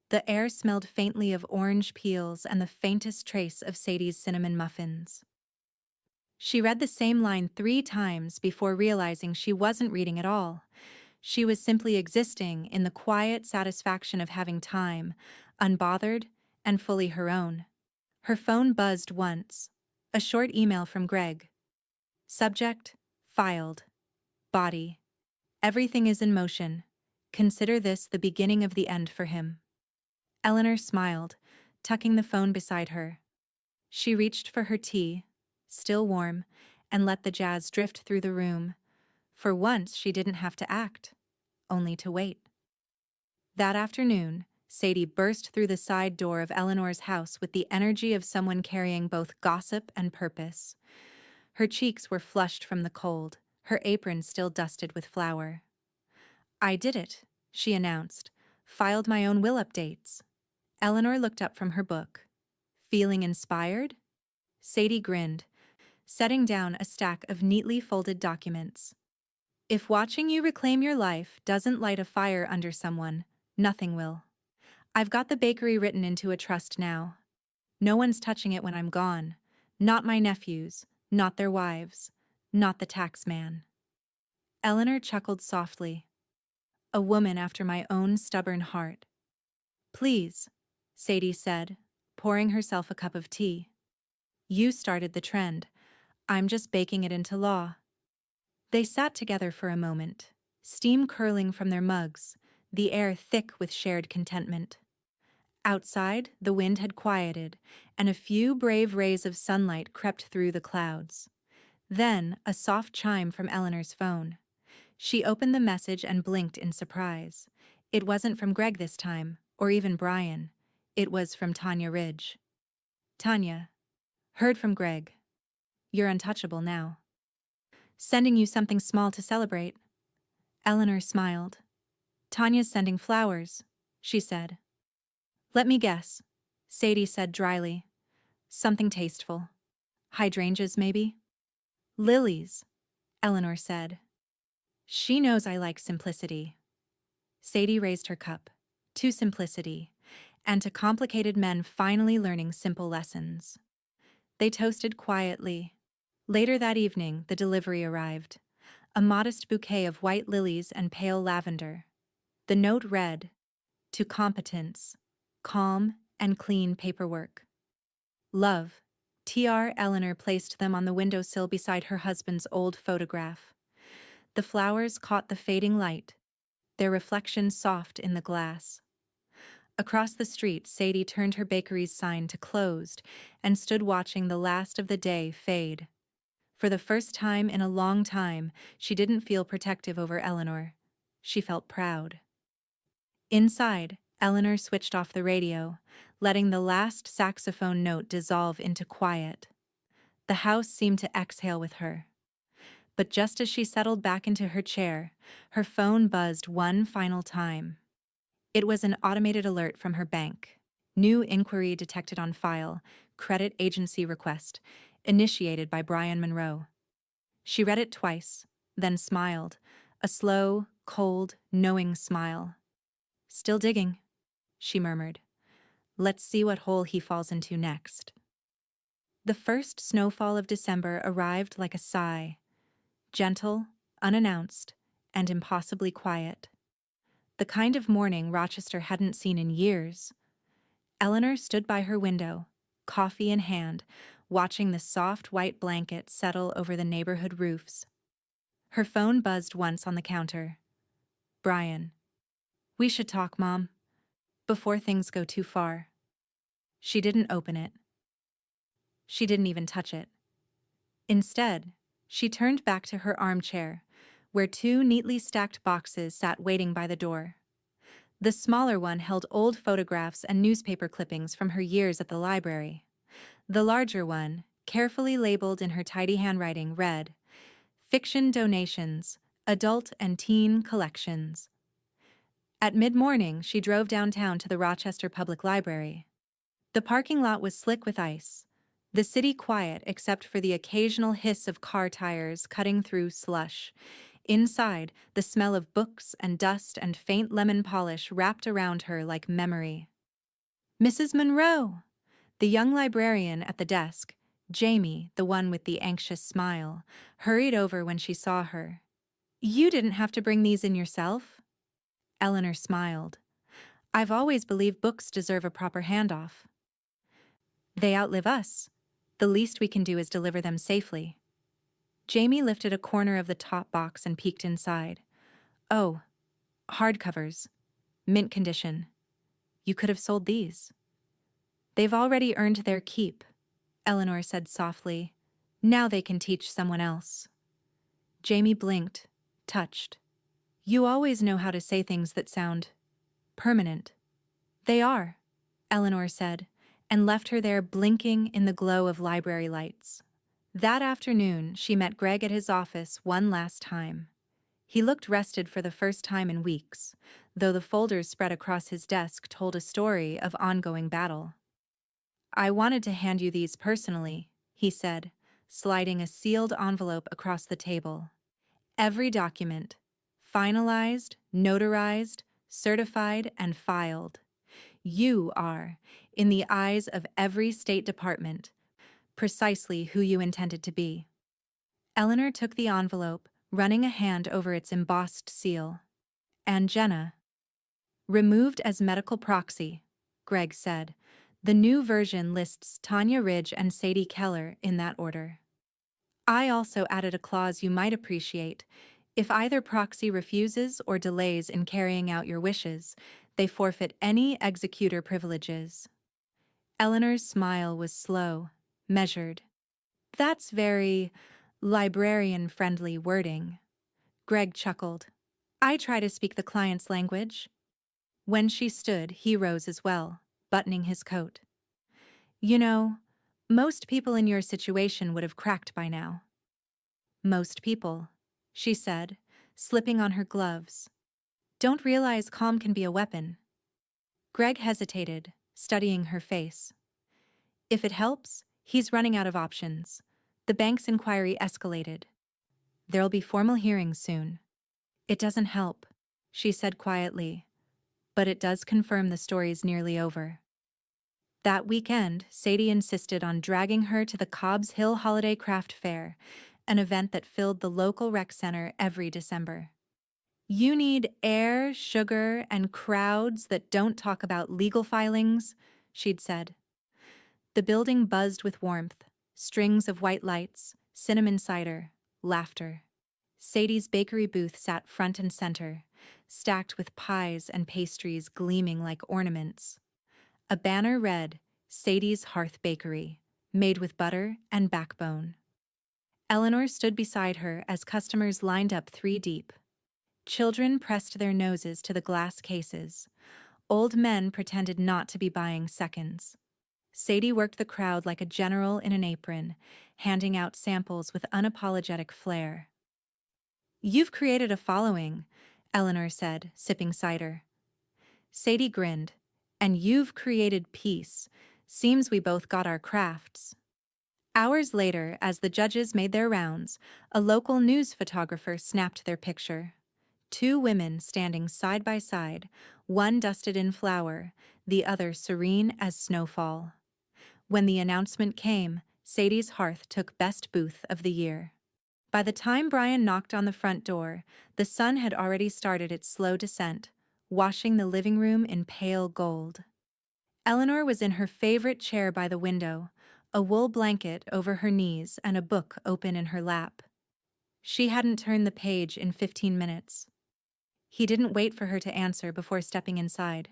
The air smelled faintly of orange peels and the faintest trace of Sadie's cinnamon muffins. She read the same line 3 times before realizing she wasn't reading at all. She was simply existing in the quiet satisfaction of having time, unbothered and fully her own. Her phone buzzed once. A short email from Greg. Subject: Filed. Body: Everything is in motion. Consider this the beginning of the end for him. Eleanor smiled, tucking the phone beside her. She reached for her tea, still warm, and let the jazz drift through the room. For once, she didn't have to act, only to wait. That afternoon, Sadie burst through the side door of Eleanor's house with the energy of someone carrying both gossip and purpose. Her cheeks were flushed from the cold, her apron still dusted with flour. I did it, she announced. Filed my own will updates. Eleanor looked up from her book. Feeling inspired? Sadie grinned, setting down a stack of neatly folded documents. If watching you reclaim your life doesn't light a fire under someone, nothing will. I've got the bakery written into a trust now. No one's touching it when I'm gone. Not my nephews, not their wives, not the tax man. Eleanor chuckled softly. A woman after my own stubborn heart. Please, Sadie said, pouring herself a cup of tea. You started the trend. I'm just baking it into law. They sat together for a moment, steam curling from their mugs, the air thick with shared contentment. Outside, the wind had quieted, and a few brave rays of sunlight crept through the clouds. Then, a soft chime from Eleanor's phone. She opened the message and blinked in surprise. It wasn't from Greg this time, or even Brian. It was from Tanya Ridge. Tanya. Heard from Greg. You're untouchable now. Sending you something small to celebrate. Eleanor smiled. Tanya's sending flowers, she said. Let me guess, Sadie said dryly. Something tasteful. Hydrangeas, maybe? Lilies, Eleanor said. She knows I like simplicity. Sadie raised her cup. To simplicity, and to complicated men finally learning simple lessons. They toasted quietly. Later that evening, the delivery arrived. A modest bouquet of white lilies and pale lavender. The note read, to competence, calm and clean paperwork. Love. T.R. Eleanor placed them on the windowsill beside her husband's old photograph. The flowers caught the fading light, their reflection soft in the glass. Across the street, Sadie turned her bakery's sign to closed and stood watching the last of the day fade. For the first time in a long time, she didn't feel protective over Eleanor. She felt proud. Inside, Eleanor switched off the radio, letting the last saxophone note dissolve into quiet. The house seemed to exhale with her. But just as she settled back into her chair, her phone buzzed one final time. It was an automated alert from her bank. New inquiry detected on file, credit agency request, initiated by Brian Monroe. She read it twice, then smiled, a slow, cold, knowing smile. Still digging, she murmured. Let's see what hole he falls into next. The first snowfall of December arrived like a sigh, gentle, unannounced, and impossibly quiet. The kind of morning Rochester hadn't seen in years. Eleanor stood by her window, coffee in hand, watching the soft white blanket settle over the neighborhood roofs. Her phone buzzed once on the counter. Brian. We should talk, Mom. Before things go too far. She didn't open it. She didn't even touch it. Instead, she turned back to her armchair, where two neatly stacked boxes sat waiting by the door. The smaller one held old photographs and newspaper clippings from her years at the library. The larger one, carefully labeled in her tidy handwriting, read, Fiction Donations, Adult and Teen Collections. At mid-morning, she drove downtown to the Rochester Public Library. The parking lot was slick with ice, the city quiet except for the occasional hiss of car tires cutting through slush. Inside, the smell of books and dust and faint lemon polish wrapped around her like memory. Mrs. Monroe! The young librarian at the desk, Jamie, the one with the anxious smile, hurried over when she saw her. You didn't have to bring these in yourself? Eleanor smiled. I've always believed books deserve a proper handoff. They outlive us. The least we can do is deliver them safely. Jamie lifted a corner of the top box and peeked inside. Oh, hardcovers. Mint condition. You could have sold these. They've already earned their keep, Eleanor said softly. Now they can teach someone else. Jamie blinked, touched. You always know how to say things that sound permanent. They are, Eleanor said, and left her there blinking in the glow of library lights. That afternoon, she met Greg at his office one last time. He looked rested for the first time in weeks, though the folders spread across his desk told a story of ongoing battle. I wanted to hand you these personally, he said, sliding a sealed envelope across the table. Every document, finalized, notarized, certified, and filed. You are, in the eyes of every State Department, precisely who you intended to be. Eleanor took the envelope, running a hand over its embossed seal. And Jenna. Removed as medical proxy, Greg said. The new version lists Tanya Ridge and Sadie Keller in that order. I also added a clause you might appreciate. If either proxy refuses or delays in carrying out your wishes, they forfeit any executor privileges. Eleanor's smile was slow, measured. That's very librarian-friendly wording. Greg chuckled. I try to speak the client's language. When she stood, he rose as well, buttoning his coat. You know, most people in your situation would have cracked by now. Most people, she said, slipping on her gloves. Don't realize calm can be a weapon. Greg hesitated, studying her face. If it helps, he's running out of options. The bank's inquiry escalated. There'll be formal hearings soon. It doesn't help, she said quietly, but it does confirm the story's nearly over. That weekend, Sadie insisted on dragging her to the Cobb's Hill Holiday Craft Fair, an event that filled the local rec center every December. You need air, sugar, and crowds that don't talk about legal filings, she'd said. The building buzzed with warmth, strings of white lights, cinnamon cider, laughter. Sadie's bakery booth sat front and center, stacked with pies and pastries gleaming like ornaments. A banner read, Sadie's Hearth Bakery, made with butter and backbone. Eleanor stood beside her as customers lined up 3 deep. Children pressed their noses to the glass cases. Old men pretended not to be buying seconds. Sadie worked the crowd like a general in an apron, handing out samples with unapologetic flair. You've created a following, Eleanor said, sipping cider. Sadie grinned. And you've created peace. Seems we both got our crafts. Hours later, as the judges made their rounds, a local news photographer snapped their picture. 2 women standing side by side, one dusted in flour, the other serene as snowfall. When the announcement came, Sadie's Hearth took Best Booth of the Year. By the time Brian knocked on the front door, the sun had already started its slow descent, washing the living room in pale gold. Eleanor was in her favorite chair by the window, a wool blanket over her knees and a book open in her lap. She hadn't turned the page in 15 minutes. He didn't wait for her to answer before stepping inside.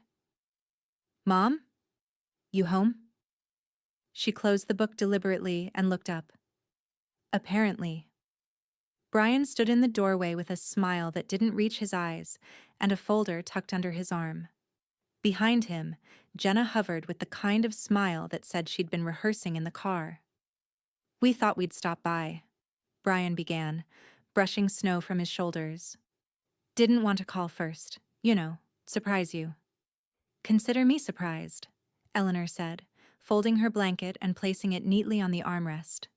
Mom? You home? She closed the book deliberately and looked up. Apparently. Brian stood in the doorway with a smile that didn't reach his eyes and a folder tucked under his arm. Behind him, Jenna hovered with the kind of smile that said she'd been rehearsing in the car. We thought we'd stop by, Brian began, brushing snow from his shoulders. Didn't want to call first, surprise you. Consider me surprised, Eleanor said, folding her blanket and placing it neatly on the armrest.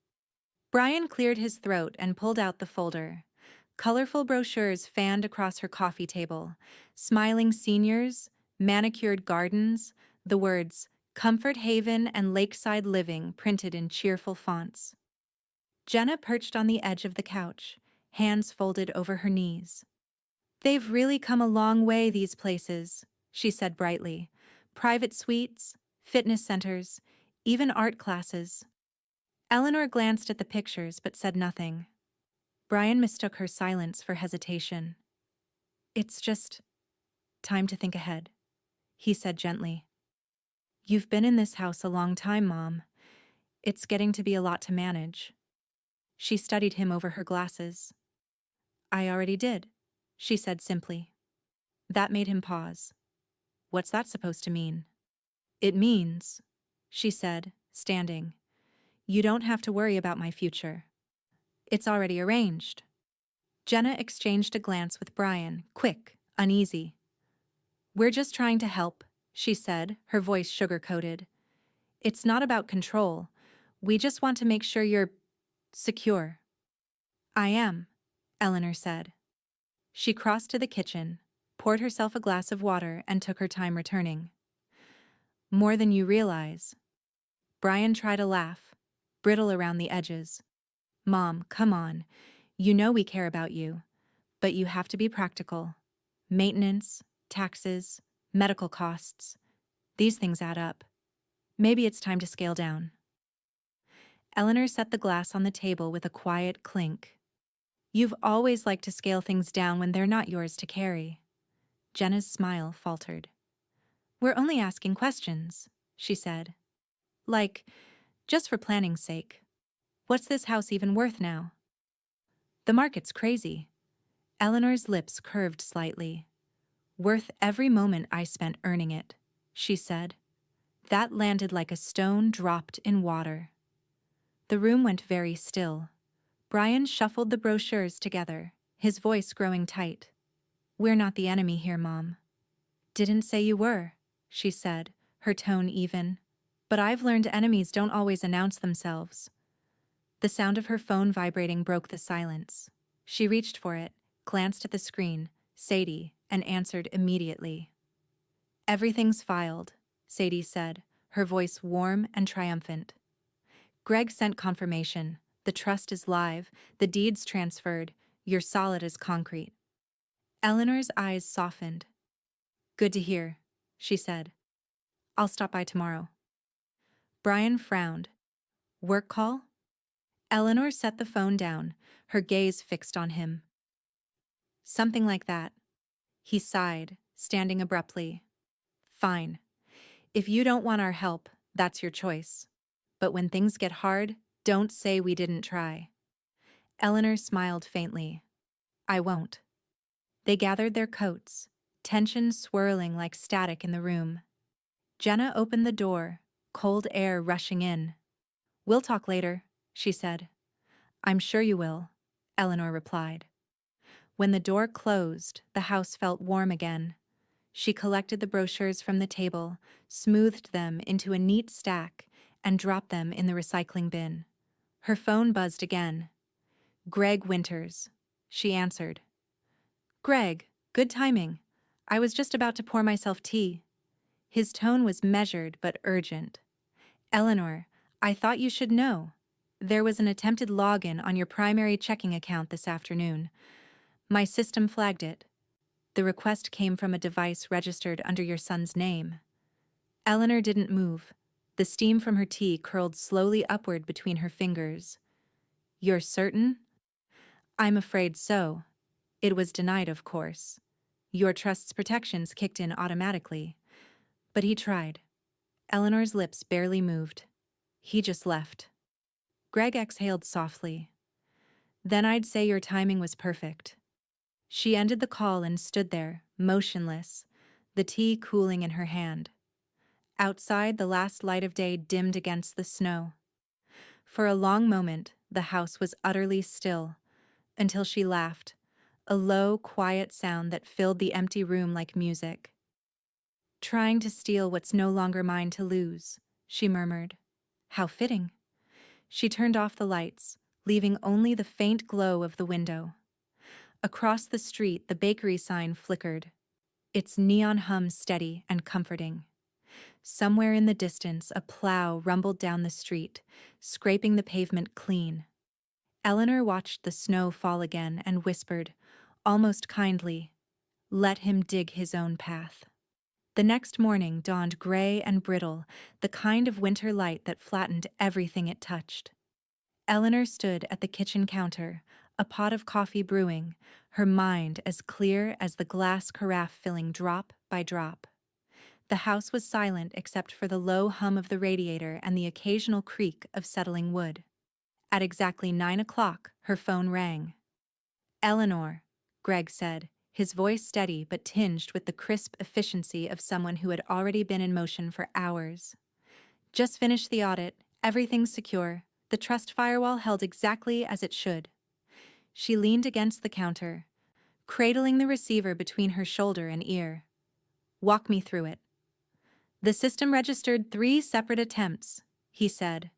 Brian cleared his throat and pulled out the folder. Colorful brochures fanned across her coffee table, smiling seniors, manicured gardens, the words Comfort Haven and Lakeside Living printed in cheerful fonts. Jenna perched on the edge of the couch, hands folded over her knees. They've really come a long way, these places, she said brightly. Private suites, fitness centers, even art classes. Eleanor glanced at the pictures but said nothing. Brian mistook her silence for hesitation. It's just time to think ahead, he said gently. You've been in this house a long time, Mom. It's getting to be a lot to manage. She studied him over her glasses. I already did, she said simply. That made him pause. What's that supposed to mean? It means, she said, standing, you don't have to worry about my future. It's already arranged. Jenna exchanged a glance with Brian, quick, uneasy. We're just trying to help, she said, her voice sugar-coated. It's not about control. We just want to make sure you're secure. I am, Eleanor said. She crossed to the kitchen, poured herself a glass of water, and took her time returning. More than you realize. Brian tried a laugh, brittle around the edges. Mom, come on. You know we care about you. But you have to be practical. Maintenance, taxes, medical costs. These things add up. Maybe it's time to scale down. Eleanor set the glass on the table with a quiet clink. You've always liked to scale things down when they're not yours to carry. Jenna's smile faltered. We're only asking questions, she said. Like, just for planning's sake. What's this house even worth now? The market's crazy. Eleanor's lips curved slightly. Worth every moment I spent earning it, she said. That landed like a stone dropped in water. The room went very still. Brian shuffled the brochures together, his voice growing tight. We're not the enemy here, Mom. Didn't say you were, she said, her tone even. But I've learned enemies don't always announce themselves. The sound of her phone vibrating broke the silence. She reached for it, glanced at the screen, Sadie, and answered immediately. Everything's filed, Sadie said, her voice warm and triumphant. Greg sent confirmation. The trust is live, the deeds transferred, you're solid as concrete. Eleanor's eyes softened. Good to hear, she said. I'll stop by tomorrow. Brian frowned. Work call? Eleanor set the phone down, her gaze fixed on him. Something like that. He sighed, standing abruptly. Fine. If you don't want our help, that's your choice. But when things get hard, don't say we didn't try. Eleanor smiled faintly. I won't. They gathered their coats, tension swirling like static in the room. Jenna opened the door, cold air rushing in. We'll talk later, she said. I'm sure you will, Eleanor replied. When the door closed, the house felt warm again. She collected the brochures from the table, smoothed them into a neat stack, and dropped them in the recycling bin. Her phone buzzed again. Greg Winters. She answered. Greg, good timing. I was just about to pour myself tea. His tone was measured but urgent. Eleanor, I thought you should know. There was an attempted login on your primary checking account this afternoon. My system flagged it. The request came from a device registered under your son's name. Eleanor didn't move. The steam from her tea curled slowly upward between her fingers. You're certain? I'm afraid so. It was denied, of course. Your trust's protections kicked in automatically. But he tried. Eleanor's lips barely moved. He just left. Greg exhaled softly. Then I'd say your timing was perfect. She ended the call and stood there, motionless, the tea cooling in her hand. Outside, the last light of day dimmed against the snow. For a long moment, the house was utterly still, until she laughed, a low, quiet sound that filled the empty room like music. Trying to steal what's no longer mine to lose, she murmured. How fitting. She turned off the lights, leaving only the faint glow of the window. Across the street, the bakery sign flickered, its neon hum steady and comforting. Somewhere in the distance, a plow rumbled down the street, scraping the pavement clean. Eleanor watched the snow fall again and whispered, almost kindly, let him dig his own path. The next morning dawned gray and brittle, the kind of winter light that flattened everything it touched. Eleanor stood at the kitchen counter, a pot of coffee brewing, her mind as clear as the glass carafe filling drop by drop. The house was silent except for the low hum of the radiator and the occasional creak of settling wood. At exactly 9 o'clock, her phone rang. Eleanor, Greg said, his voice steady but tinged with the crisp efficiency of someone who had already been in motion for hours. Just finished the audit, everything's secure, the trust firewall held exactly as it should. She leaned against the counter, cradling the receiver between her shoulder and ear. Walk me through it. The system registered 3 separate attempts, he said.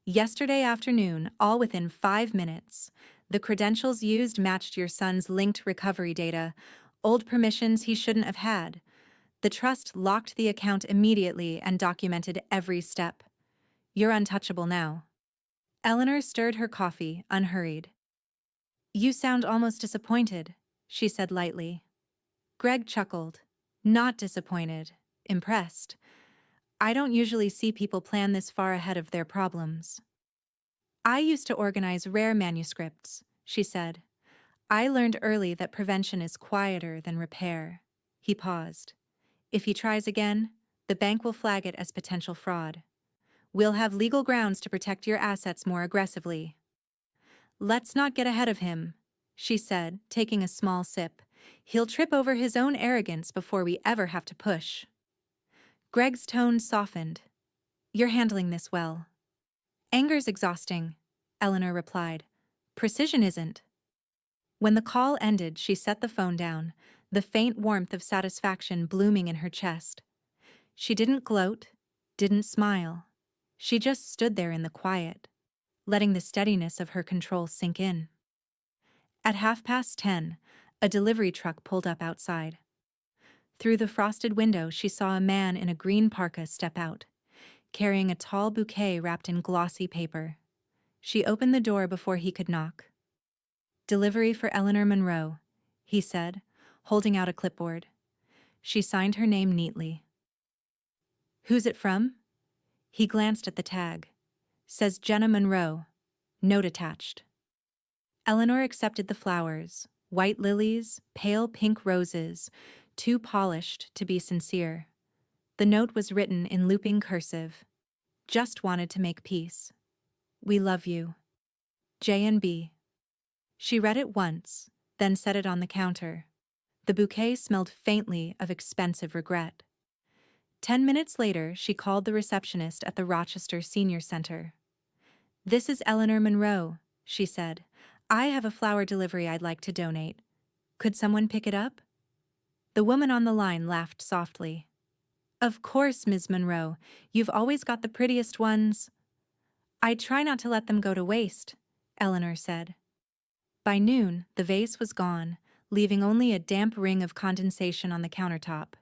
Yesterday afternoon, all within 5 minutes. The credentials used matched your son's linked recovery data, old permissions he shouldn't have had. The trust locked the account immediately and documented every step. You're untouchable now. Eleanor stirred her coffee, unhurried. You sound almost disappointed, she said lightly. Greg chuckled. Not disappointed, impressed. I don't usually see people plan this far ahead of their problems. I used to organize rare manuscripts, she said. I learned early that prevention is quieter than repair. He paused. If he tries again, the bank will flag it as potential fraud. We'll have legal grounds to protect your assets more aggressively. Let's not get ahead of him, she said, taking a small sip. He'll trip over his own arrogance before we ever have to push. Greg's tone softened. You're handling this well. Anger's exhausting, Eleanor replied. Precision isn't. When the call ended, she set the phone down, the faint warmth of satisfaction blooming in her chest. She didn't gloat, didn't smile. She just stood there in the quiet, letting the steadiness of her control sink in. At 10:30, a delivery truck pulled up outside. Through the frosted window, she saw a man in a green parka step out, carrying a tall bouquet wrapped in glossy paper. She opened the door before he could knock. Delivery for Eleanor Monroe, he said, holding out a clipboard. She signed her name neatly. Who's it from? He glanced at the tag. Says Jenna Monroe. Note attached. Eleanor accepted the flowers, white lilies, pale pink roses, too polished to be sincere. The note was written in looping cursive. Just wanted to make peace. We love you. J&B. She read it once, then set it on the counter. The bouquet smelled faintly of expensive regret. 10 minutes later, she called the receptionist at the Rochester Senior Center. This is Eleanor Monroe, she said. I have a flower delivery I'd like to donate. Could someone pick it up? The woman on the line laughed softly. Of course, Ms. Monroe. You've always got the prettiest ones. I try not to let them go to waste, Eleanor said. By noon, the vase was gone, leaving only a damp ring of condensation on the countertop.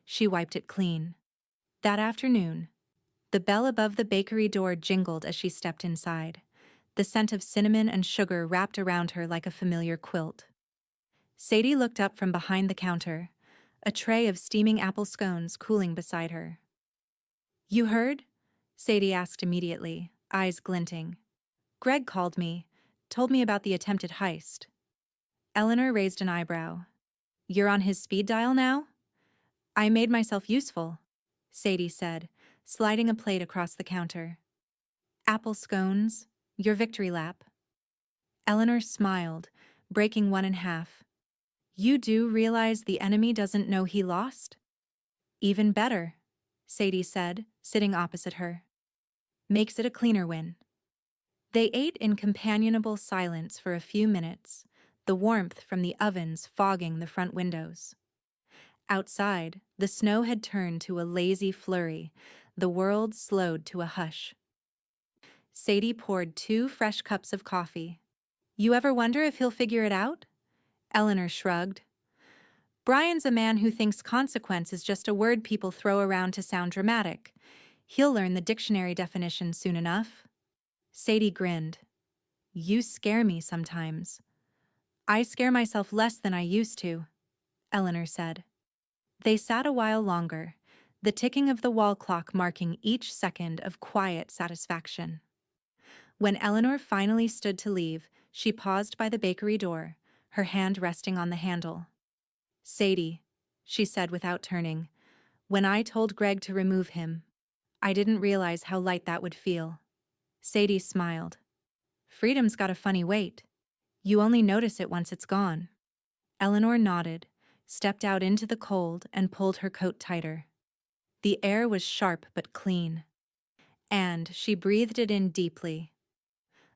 She wiped it clean. That afternoon, the bell above the bakery door jingled as she stepped inside. The scent of cinnamon and sugar wrapped around her like a familiar quilt. Sadie looked up from behind the counter, a tray of steaming apple scones cooling beside her. You heard? Sadie asked immediately, eyes glinting. Greg called me, told me about the attempted heist. Eleanor raised an eyebrow. You're on his speed dial now? I made myself useful, Sadie said, sliding a plate across the counter. Apple scones, your victory lap. Eleanor smiled, breaking one in half. You do realize the enemy doesn't know he lost? Even better, Sadie said, sitting opposite her. Makes it a cleaner win. They ate in companionable silence for a few minutes, the warmth from the ovens fogging the front windows. Outside, the snow had turned to a lazy flurry, the world slowed to a hush. Sadie poured 2 fresh cups of coffee. You ever wonder if he'll figure it out? Eleanor shrugged. Brian's a man who thinks consequence is just a word people throw around to sound dramatic. He'll learn the dictionary definition soon enough. Sadie grinned. You scare me sometimes. I scare myself less than I used to, Eleanor said. They sat a while longer, the ticking of the wall clock marking each second of quiet satisfaction. When Eleanor finally stood to leave, she paused by the bakery door, her hand resting on the handle. Sadie, she said without turning, when I told Greg to remove him, I didn't realize how light that would feel. Sadie smiled. Freedom's got a funny weight. You only notice it once it's gone. Eleanor nodded, stepped out into the cold and pulled her coat tighter. The air was sharp but clean. And she breathed it in deeply.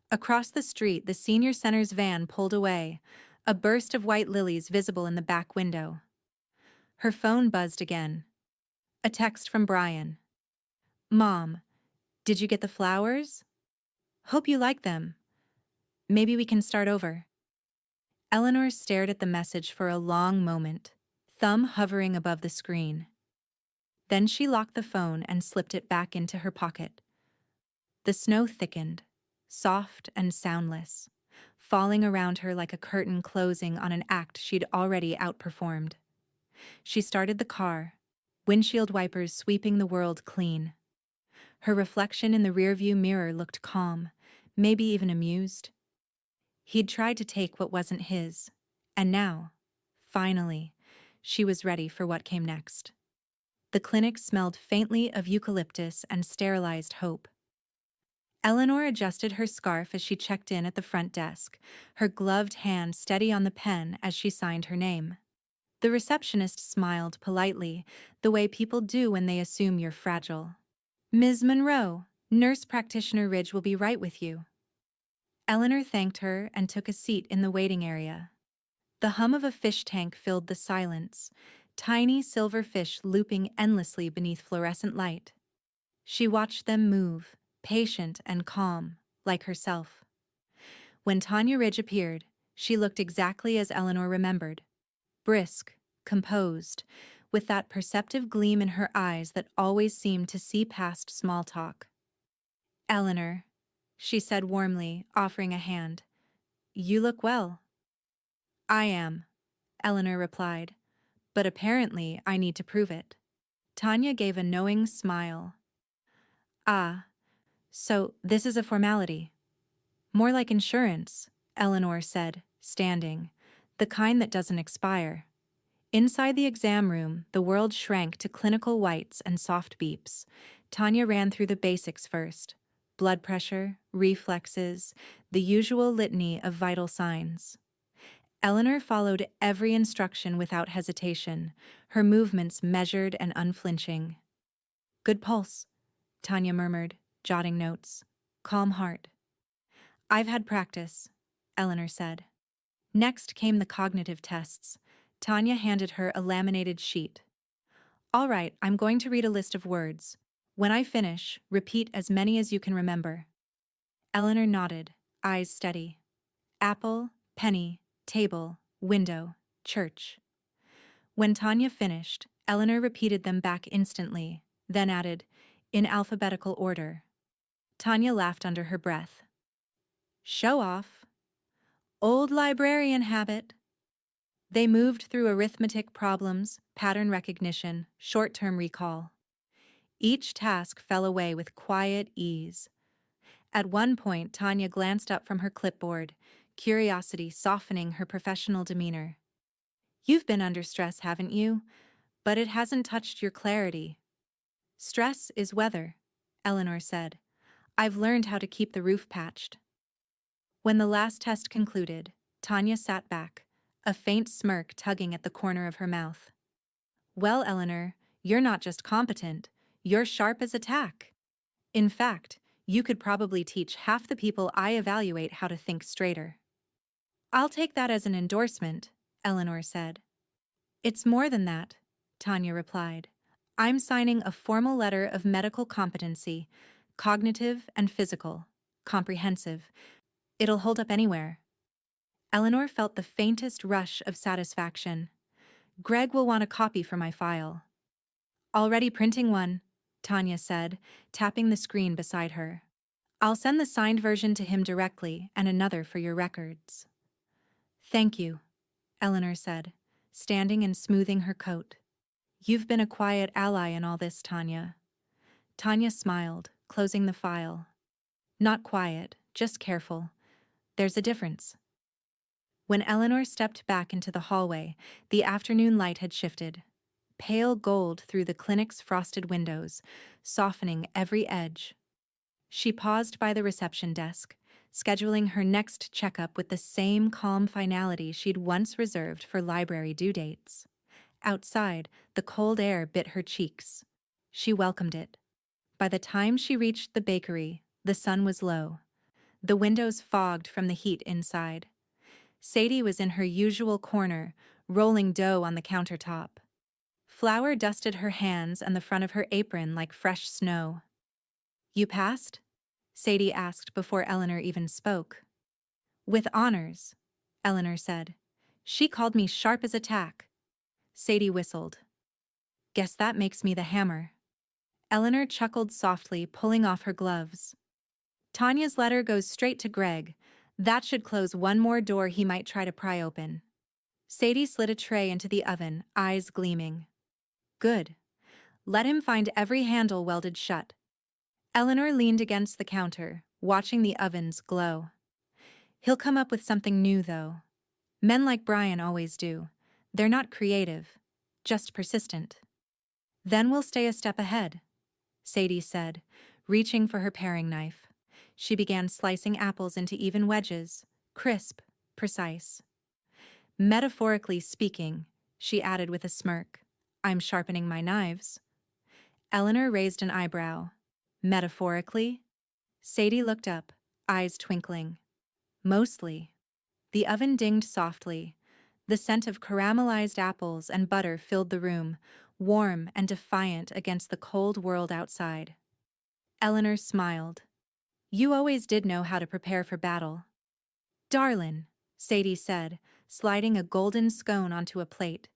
Across the street, the senior center's van pulled away, a burst of white lilies visible in the back window. Her phone buzzed again. A text from Brian. Mom, did you get the flowers? Hope you like them. Maybe we can start over. Eleanor stared at the message for a long moment, thumb hovering above the screen. Then she locked the phone and slipped it back into her pocket. The snow thickened, soft and soundless, falling around her like a curtain closing on an act she'd already outperformed. She started the car, windshield wipers sweeping the world clean. Her reflection in the rearview mirror looked calm, maybe even amused. He'd tried to take what wasn't his, and now, finally, she was ready for what came next. The clinic smelled faintly of eucalyptus and sterilized hope. Eleanor adjusted her scarf as she checked in at the front desk, her gloved hand steady on the pen as she signed her name. The receptionist smiled politely, the way people do when they assume you're fragile. "Ms. Monroe, nurse practitioner Ridge will be right with you." Eleanor thanked her and took a seat in the waiting area. The hum of a fish tank filled the silence, tiny silver fish looping endlessly beneath fluorescent light. She watched them move, patient and calm, like herself. When Tanya Ridge appeared, she looked exactly as Eleanor remembered. Brisk, composed, with that perceptive gleam in her eyes that always seemed to see past small talk. "Eleanor," she said warmly, offering a hand. "You look well." "I am," Eleanor replied, "but apparently I need to prove it." Tanya gave a knowing smile. "Ah, so this is a formality." "More like insurance," Eleanor said, standing, "the kind that doesn't expire." Inside the exam room, the world shrank to clinical whites and soft beeps. Tanya ran through the basics first: blood pressure, reflexes, the usual litany of vital signs. Eleanor followed every instruction without hesitation, her movements measured and unflinching. "Good pulse," Tanya murmured, jotting notes. "Calm heart." "I've had practice," Eleanor said. Next came the cognitive tests. Tanya handed her a laminated sheet. "All right, I'm going to read a list of words. When I finish, repeat as many as you can remember." Eleanor nodded, eyes steady. "Apple, penny, table, window, church." When Tanya finished, Eleanor repeated them back instantly, then added, "In alphabetical order." Tanya laughed under her breath. "Show off." "Old librarian habit." They moved through arithmetic problems, pattern recognition, short-term recall. Each task fell away with quiet ease. At one point, Tanya glanced up from her clipboard, curiosity softening her professional demeanor. "You've been under stress, haven't you? But it hasn't touched your clarity." "Stress is weather," Eleanor said. "I've learned how to keep the roof patched." When the last test concluded, Tanya sat back, a faint smirk tugging at the corner of her mouth. "Well, Eleanor, you're not just competent, you're sharp as a tack. In fact, you could probably teach half the people I evaluate how to think straighter." "I'll take that as an endorsement," Eleanor said. "It's more than that," Tanya replied. "I'm signing a formal letter of medical competency, cognitive and physical, comprehensive. It'll hold up anywhere." Eleanor felt the faintest rush of satisfaction. "Greg will want a copy for my file." "Already printing one," Tanya said, tapping the screen beside her. "I'll send the signed version to him directly and another for your records." "Thank you," Eleanor said, standing and smoothing her coat. "You've been a quiet ally in all this, Tanya." Tanya smiled, closing the file. "Not quiet, just careful. There's a difference." When Eleanor stepped back into the hallway, the afternoon light had shifted. Pale gold through the clinic's frosted windows, softening every edge. She paused by the reception desk, scheduling her next checkup with the same calm finality she'd once reserved for library due dates. Outside, the cold air bit her cheeks. She welcomed it. By the time she reached the bakery, the sun was low. The windows fogged from the heat inside. Sadie was in her usual corner, rolling dough on the countertop. Flour dusted her hands and the front of her apron like fresh snow. "You passed?" Sadie asked before Eleanor even spoke. "With honors," Eleanor said. "She called me sharp as a tack." Sadie whistled. "Guess that makes me the hammer." Eleanor chuckled softly, pulling off her gloves. "Tanya's letter goes straight to Greg. That should close one more door he might try to pry open." Sadie slid a tray into the oven, eyes gleaming. "Good. Let him find every handle welded shut. Eleanor leaned against the counter, watching the ovens glow. He'll come up with something new, though. Men like Brian always do. They're not creative, just persistent. Then we'll stay a step ahead, Sadie said, reaching for her paring knife. She began slicing apples into even wedges, crisp, precise. Metaphorically speaking, she added with a smirk, I'm sharpening my knives. Eleanor raised an eyebrow. Metaphorically? Sadie looked up, eyes twinkling. Mostly. The oven dinged softly. The scent of caramelized apples and butter filled the room, warm and defiant against the cold world outside. Eleanor smiled. You always did know how to prepare for battle. Darlin', Sadie said, sliding a golden scone onto a plate.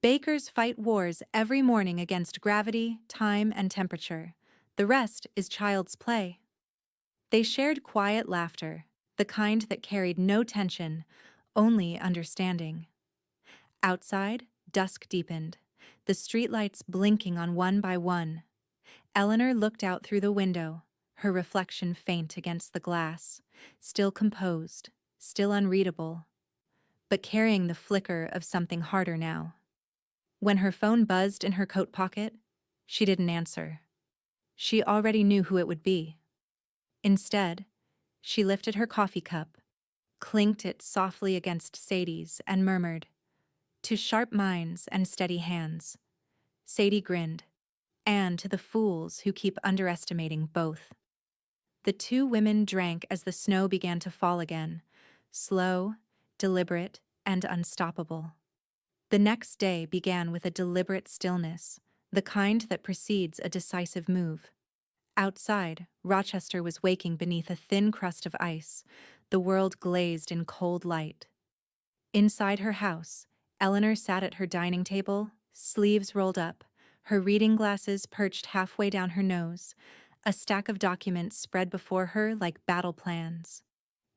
Bakers fight wars every morning against gravity, time, and temperature. The rest is child's play. They shared quiet laughter, the kind that carried no tension, only understanding. Outside, dusk deepened, the streetlights blinking on one by one. Eleanor looked out through the window, her reflection faint against the glass, still composed, still unreadable, but carrying the flicker of something harder now. When her phone buzzed in her coat pocket, she didn't answer. She already knew who it would be. Instead, she lifted her coffee cup, clinked it softly against Sadie's, and murmured, To sharp minds and steady hands. Sadie grinned. And to the fools who keep underestimating both. The two women drank as the snow began to fall again, slow, deliberate, and unstoppable. The next day began with a deliberate stillness, the kind that precedes a decisive move. Outside, Rochester was waking beneath a thin crust of ice, the world glazed in cold light. Inside her house, Eleanor sat at her dining table, sleeves rolled up, her reading glasses perched halfway down her nose, a stack of documents spread before her like battle plans.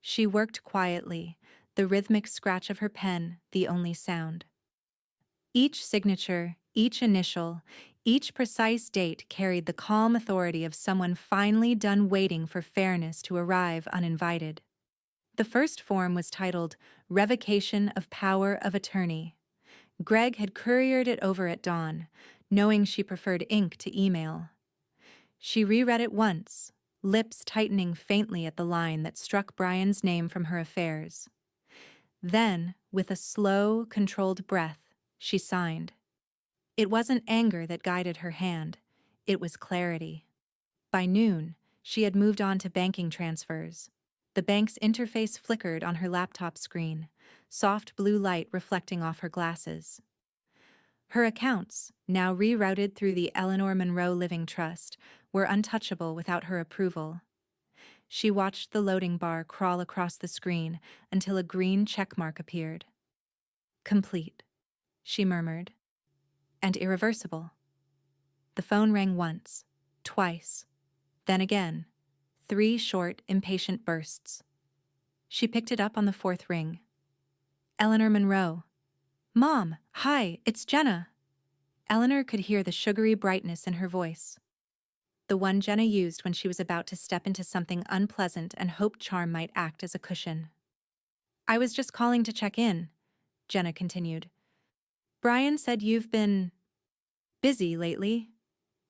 She worked quietly, the rhythmic scratch of her pen the only sound. Each signature, each initial, each precise date carried the calm authority of someone finally done waiting for fairness to arrive uninvited. The first form was titled Revocation of Power of Attorney. Greg had couriered it over at dawn, knowing she preferred ink to email. She reread it once, lips tightening faintly at the line that struck Brian's name from her affairs. Then, with a slow, controlled breath, she signed. It wasn't anger that guided her hand, it was clarity. By noon, she had moved on to banking transfers. The bank's interface flickered on her laptop screen, soft blue light reflecting off her glasses. Her accounts, now rerouted through the Eleanor Monroe Living Trust, were untouchable without her approval. She watched the loading bar crawl across the screen until a green checkmark appeared. Complete, she murmured. And irreversible. The phone rang once, twice, then again, 3 short, impatient bursts. She picked it up on the 4th ring. Eleanor Monroe. Mom, hi, it's Jenna. Eleanor could hear the sugary brightness in her voice. The one Jenna used when she was about to step into something unpleasant and hoped charm might act as a cushion. I was just calling to check in, Jenna continued. Brian said you've been busy lately.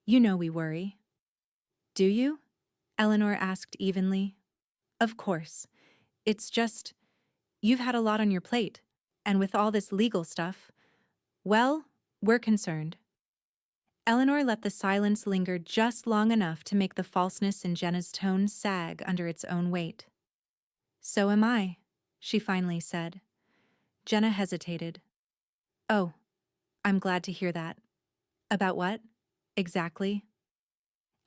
You know we worry. Do you? Eleanor asked evenly. Of course. It's just, you've had a lot on your plate, and with all this legal stuff, well, we're concerned. Eleanor let the silence linger just long enough to make the falseness in Jenna's tone sag under its own weight. So am I, she finally said. Jenna hesitated. Oh, I'm glad to hear that. About what? Exactly?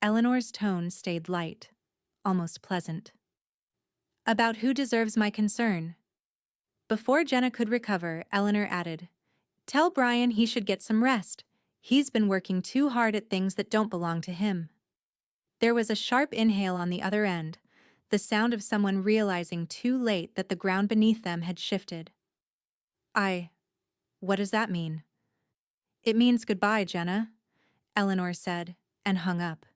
Eleanor's tone stayed light, almost pleasant. About who deserves my concern. Before Jenna could recover, Eleanor added, Tell Brian he should get some rest. He's been working too hard at things that don't belong to him. There was a sharp inhale on the other end, the sound of someone realizing too late that the ground beneath them had shifted. What does that mean? It means goodbye, Jenna. Eleanor said, and hung up.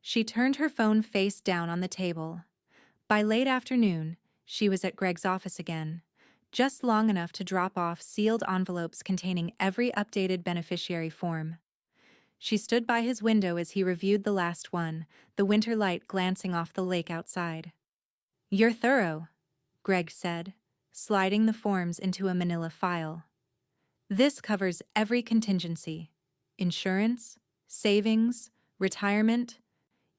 She turned her phone face down on the table. By late afternoon, she was at Greg's office again, just long enough to drop off sealed envelopes containing every updated beneficiary form. She stood by his window as he reviewed the last one, the winter light glancing off the lake outside. "You're thorough," Greg said, sliding the forms into a manila file. "This covers every contingency: insurance, savings, retirement,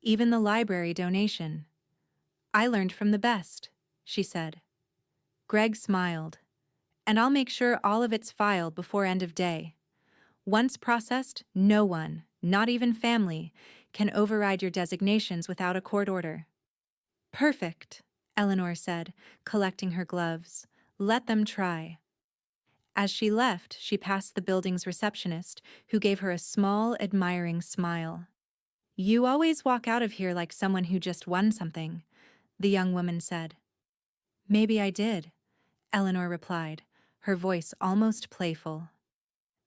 even the library donation." "I learned from the best," she said. Greg smiled. "And I'll make sure all of it's filed before end of day. Once processed, no one, not even family, can override your designations without a court order." "Perfect," Eleanor said, collecting her gloves. "Let them try." As she left, she passed the building's receptionist, who gave her a small, admiring smile. "You always walk out of here like someone who just won something," the young woman said. "Maybe I did," Eleanor replied, her voice almost playful.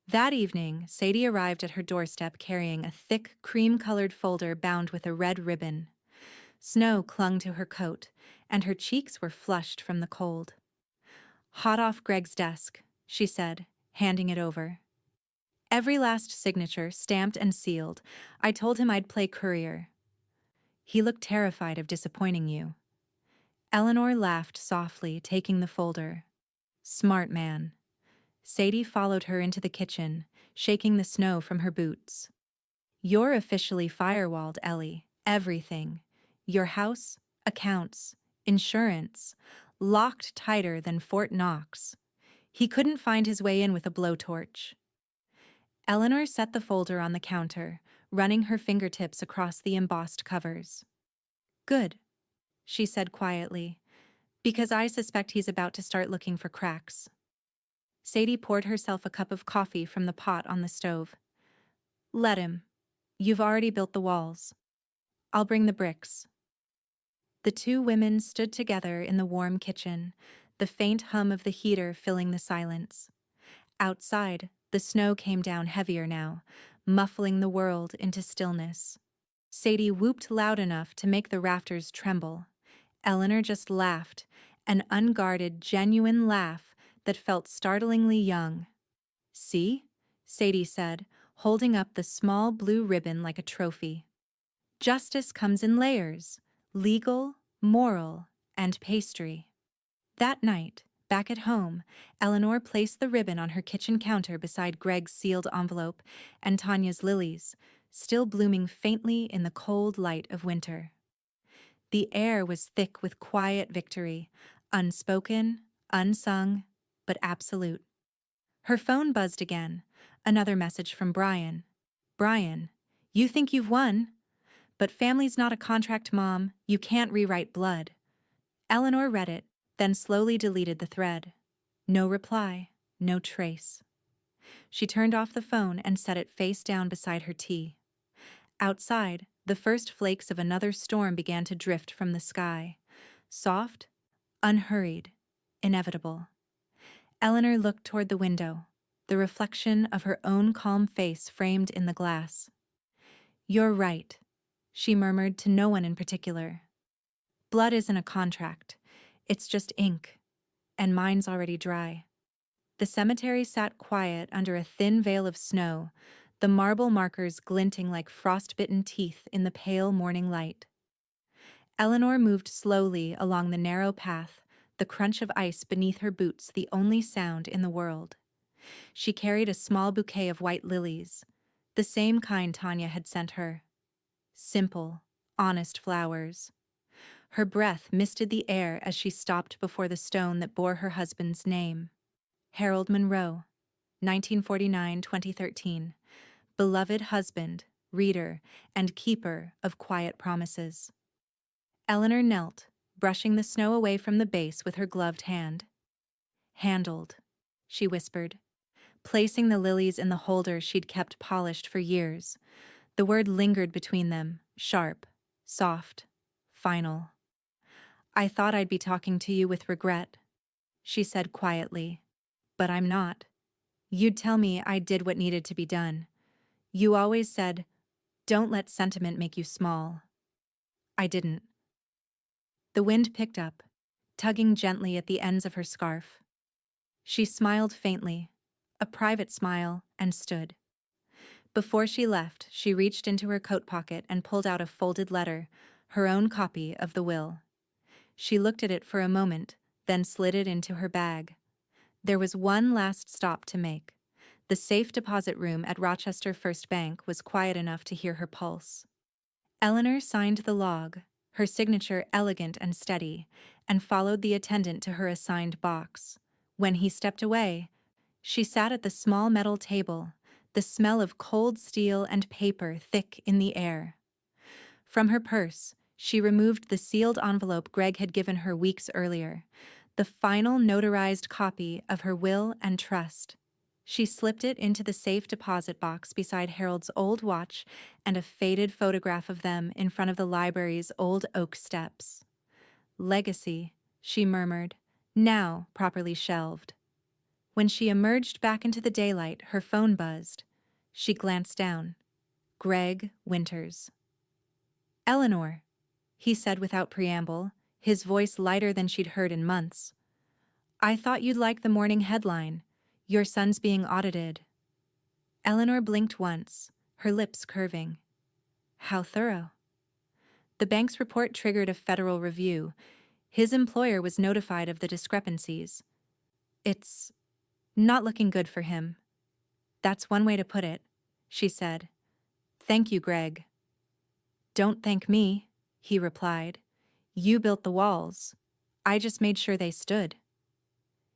That evening, Sadie arrived at her doorstep carrying a thick, cream-colored folder bound with a red ribbon. Snow clung to her coat, and her cheeks were flushed from the cold. "Hot off Greg's desk," she said, handing it over. "Every last signature stamped and sealed. I told him I'd play courier." "He looked terrified of disappointing you." Eleanor laughed softly, taking the folder. "Smart man." Sadie followed her into the kitchen, shaking the snow from her boots. "You're officially firewalled, Ellie. Everything. Your house, accounts, insurance. Locked tighter than Fort Knox. He couldn't find his way in with a blowtorch." Eleanor set the folder on the counter, running her fingertips across the embossed covers. "Good," she said quietly, "because I suspect he's about to start looking for cracks." Sadie poured herself a cup of coffee from the pot on the stove. "Let him. You've already built the walls. I'll bring the bricks." The two women stood together in the warm kitchen, the faint hum of the heater filling the silence. Outside, the snow came down heavier now, muffling the world into stillness. Sadie whooped loud enough to make the rafters tremble. Eleanor just laughed, an unguarded, genuine laugh that felt startlingly young. "See?" Sadie said, holding up the small blue ribbon like a trophy. "Justice comes in layers: legal, moral, and pastry." That night, back at home, Eleanor placed the ribbon on her kitchen counter beside Greg's sealed envelope and Tanya's lilies, still blooming faintly in the cold light of winter. The air was thick with quiet victory, unspoken, unsung, but absolute. Her phone buzzed again, another message from Brian. "Brian, you think you've won? But family's not a contract, Mom. You can't rewrite blood." Eleanor read it, then slowly deleted the thread. No reply, no trace. She turned off the phone and set it face down beside her tea. Outside, the first flakes of another storm began to drift from the sky. Soft, unhurried, inevitable. Eleanor looked toward the window, the reflection of her own calm face framed in the glass. "You're right," she murmured to no one in particular. "Blood isn't a contract. It's just ink. And mine's already dry." The cemetery sat quiet under a thin veil of snow, the marble markers glinting like frostbitten teeth in the pale morning light. Eleanor moved slowly along the narrow path, the crunch of ice beneath her boots the only sound in the world. She carried a small bouquet of white lilies, the same kind Tanya had sent her. Simple, honest flowers. Her breath misted the air as she stopped before the stone that bore her husband's name. Harold Monroe, 1949-2013. Beloved husband, reader, and keeper of quiet promises. Eleanor knelt, brushing the snow away from the base with her gloved hand. "Handled," she whispered, placing the lilies in the holder she'd kept polished for years. The word lingered between them, sharp, soft, final. "I thought I'd be talking to you with regret," she said quietly. "But I'm not. You'd tell me I did what needed to be done. You always said, don't let sentiment make you small. I didn't. The wind picked up, tugging gently at the ends of her scarf. She smiled faintly, a private smile, and stood. Before she left, she reached into her coat pocket and pulled out a folded letter, her own copy of the will. She looked at it for a moment, then slid it into her bag. There was one last stop to make. The safe deposit room at Rochester First Bank was quiet enough to hear her pulse. Eleanor signed the log, her signature elegant and steady, and followed the attendant to her assigned box. When he stepped away, she sat at the small metal table, the smell of cold steel and paper thick in the air. From her purse, she removed the sealed envelope Greg had given her weeks earlier, the final notarized copy of her will and trust. She slipped it into the safe deposit box beside Harold's old watch and a faded photograph of them in front of the library's old oak steps. Legacy, she murmured, now properly shelved. When she emerged back into the daylight, her phone buzzed. She glanced down. Greg Winters. Eleanor, he said without preamble, his voice lighter than she'd heard in months. I thought you'd like the morning headline. Your son's being audited. Eleanor blinked once, her lips curving. How thorough. The bank's report triggered a federal review. His employer was notified of the discrepancies. It's not looking good for him. That's one way to put it, she said. Thank you, Greg. Don't thank me, he replied. You built the walls. I just made sure they stood.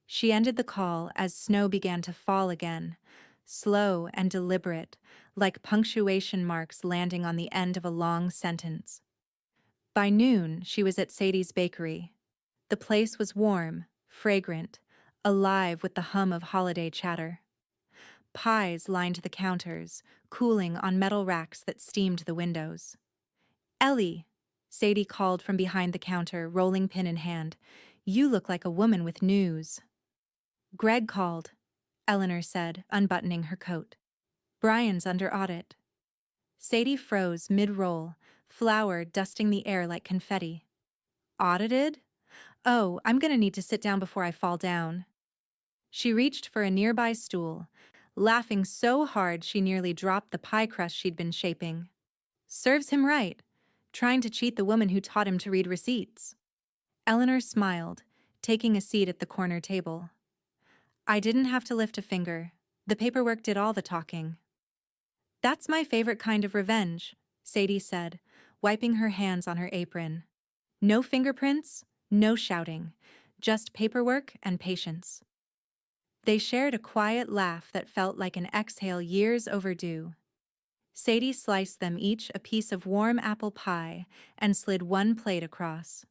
She ended the call as snow began to fall again, slow and deliberate, like punctuation marks landing on the end of a long sentence. By noon, she was at Sadie's bakery. The place was warm, fragrant, alive with the hum of holiday chatter. Pies lined the counters, cooling on metal racks that steamed the windows. Ellie, Sadie called from behind the counter, rolling pin in hand. You look like a woman with news. Greg called, Eleanor said, unbuttoning her coat. Brian's under audit. Sadie froze mid-roll, flour dusting the air like confetti. Audited? Oh, I'm gonna need to sit down before I fall down. She reached for a nearby stool, laughing so hard she nearly dropped the pie crust she'd been shaping. Serves him right, trying to cheat the woman who taught him to read receipts. Eleanor smiled, taking a seat at the corner table. I didn't have to lift a finger. The paperwork did all the talking. That's my favorite kind of revenge, Sadie said, wiping her hands on her apron. No fingerprints, no shouting, just paperwork and patience. They shared a quiet laugh that felt like an exhale years overdue. Sadie sliced them each a piece of warm apple pie and slid one plate across.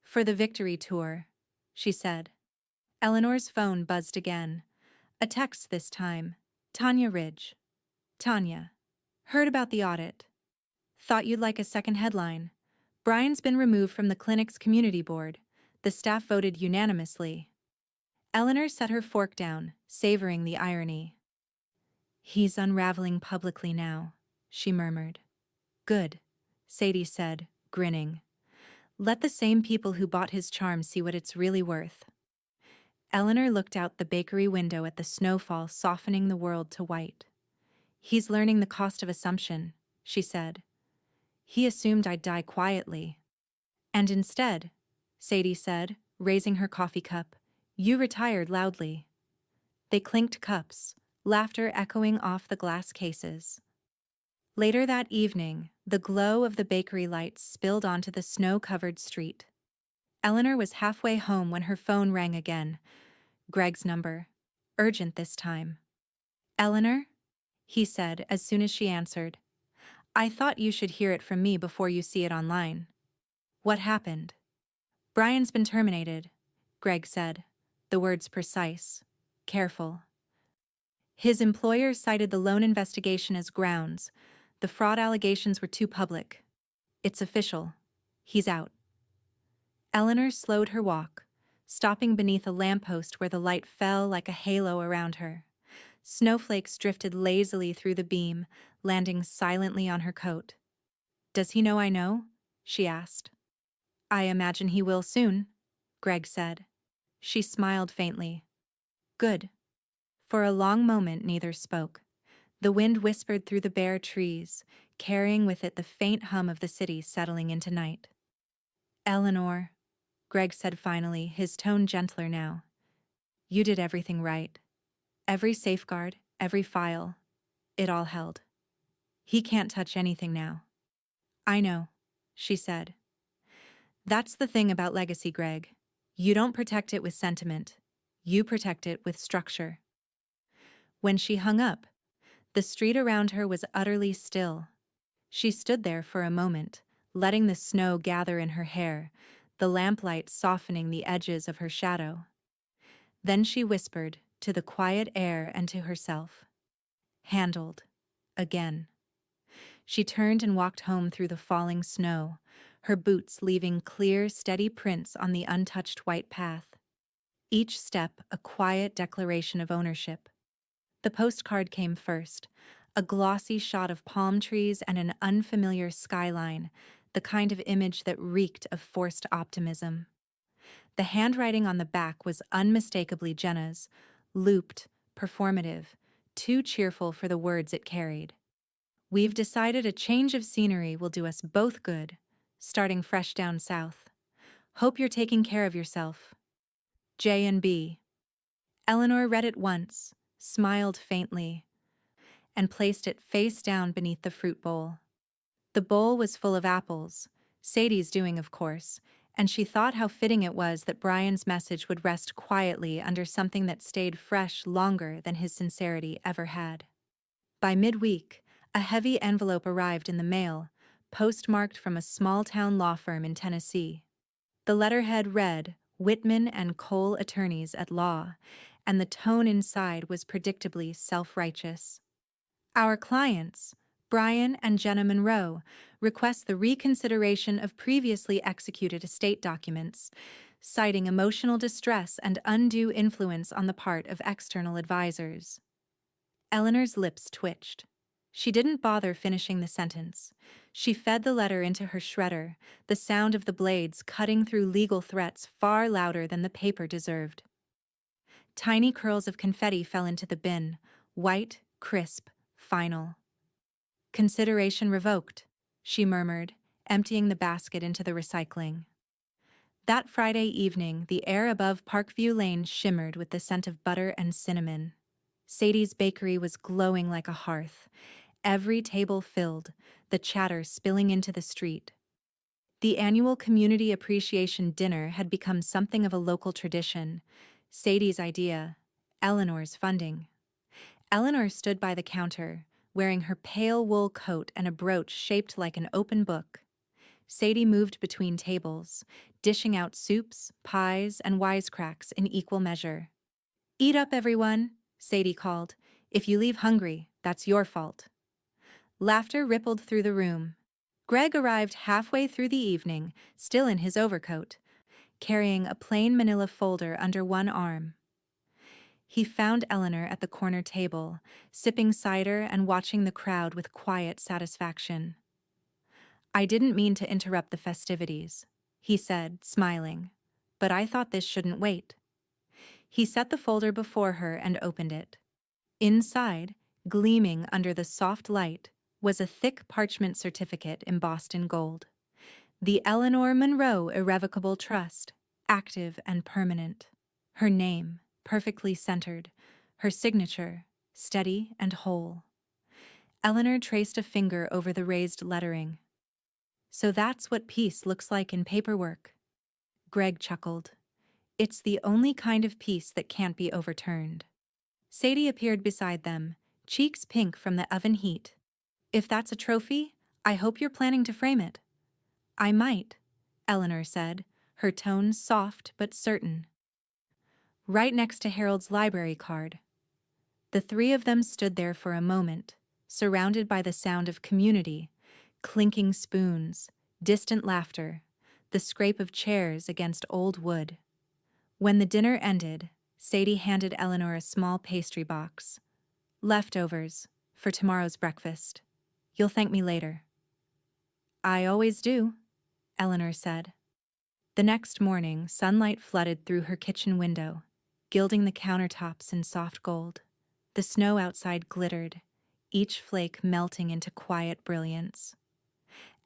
For the victory tour, she said. Eleanor's phone buzzed again. A text this time. Tanya Ridge. Tanya. Heard about the audit. Thought you'd like a second headline. Brian's been removed from the clinic's community board. The staff voted unanimously. Eleanor set her fork down, savoring the irony. He's unraveling publicly now, she murmured. Good, Sadie said, grinning. Let the same people who bought his charm see what it's really worth. Eleanor looked out the bakery window at the snowfall softening the world to white. He's learning the cost of assumption, she said. He assumed I'd die quietly. And instead, Sadie said, raising her coffee cup, you retired loudly. They clinked cups, laughter echoing off the glass cases. Later that evening, the glow of the bakery lights spilled onto the snow-covered street. Eleanor was halfway home when her phone rang again. Greg's number. Urgent this time. Eleanor? He said as soon as she answered. I thought you should hear it from me before you see it online. What happened? Brian's been terminated, Greg said, the words precise, careful. His employer cited the loan investigation as grounds. The fraud allegations were too public. It's official. He's out. Eleanor slowed her walk, stopping beneath a lamppost where the light fell like a halo around her. Snowflakes drifted lazily through the beam, landing silently on her coat. "Does he know I know?" she asked. "I imagine he will soon," Greg said. She smiled faintly. "Good." For a long moment neither spoke. The wind whispered through the bare trees, carrying with it the faint hum of the city settling into night. "Eleanor," Greg said finally, his tone gentler now. "You did everything right. Every safeguard, every file, it all held. He can't touch anything now." "I know," she said. "That's the thing about legacy, Greg. You don't protect it with sentiment. You protect it with structure." When she hung up, the street around her was utterly still. She stood there for a moment, letting the snow gather in her hair, the lamplight softening the edges of her shadow. Then she whispered, to the quiet air and to herself, "Handled. Again." She turned and walked home through the falling snow, her boots leaving clear, steady prints on the untouched white path. Each step a quiet declaration of ownership. The postcard came first, a glossy shot of palm trees and an unfamiliar skyline, the kind of image that reeked of forced optimism. The handwriting on the back was unmistakably Jenna's, looped, performative, too cheerful for the words it carried. "We've decided a change of scenery will do us both good, starting fresh down south. Hope you're taking care of yourself. J and B." Eleanor read it once, smiled faintly, and placed it face down beneath the fruit bowl. The bowl was full of apples, Sadie's doing, of course, and she thought how fitting it was that Brian's message would rest quietly under something that stayed fresh longer than his sincerity ever had. By midweek, a heavy envelope arrived in the mail, postmarked from a small-town law firm in Tennessee. The letterhead read, "Whitman and Cole Attorneys at Law," and the tone inside was predictably self-righteous. "Our clients, Brian and Jenna Monroe, request the reconsideration of previously executed estate documents, citing emotional distress and undue influence on the part of external advisors." Eleanor's lips twitched. She didn't bother finishing the sentence. She fed the letter into her shredder, the sound of the blades cutting through legal threats far louder than the paper deserved. Tiny curls of confetti fell into the bin, white, crisp, final. "Consideration revoked," she murmured, emptying the basket into the recycling. That Friday evening, the air above Parkview Lane shimmered with the scent of butter and cinnamon. Sadie's bakery was glowing like a hearth, every table filled, the chatter spilling into the street. The annual Community Appreciation Dinner had become something of a local tradition. Sadie's idea, Eleanor's funding. Eleanor stood by the counter, wearing her pale wool coat and a brooch shaped like an open book. Sadie moved between tables, dishing out soups, pies, and wisecracks in equal measure. "Eat up, everyone," Sadie called. "If you leave hungry, that's your fault." Laughter rippled through the room. Greg arrived halfway through the evening, still in his overcoat, carrying a plain manila folder under one arm. He found Eleanor at the corner table, sipping cider and watching the crowd with quiet satisfaction. "I didn't mean to interrupt the festivities," he said, smiling, "but I thought this shouldn't wait." He set the folder before her and opened it. Inside, gleaming under the soft light, was a thick parchment certificate embossed in gold. The Eleanor Monroe Irrevocable Trust, active and permanent. Her name, perfectly centered. Her signature, steady and whole. Eleanor traced a finger over the raised lettering. "So that's what peace looks like in paperwork." Greg chuckled. "It's the only kind of peace that can't be overturned." Sadie appeared beside them, cheeks pink from the oven heat. "If that's a trophy, I hope you're planning to frame it." "I might," Eleanor said, her tone soft but certain. Right next to Harold's library card. The three of them stood there for a moment, surrounded by the sound of community, clinking spoons, distant laughter, the scrape of chairs against old wood. When the dinner ended, Sadie handed Eleanor a small pastry box. Leftovers, for tomorrow's breakfast. You'll thank me later. I always do, Eleanor said. The next morning, sunlight flooded through her kitchen window, gilding the countertops in soft gold. The snow outside glittered, each flake melting into quiet brilliance.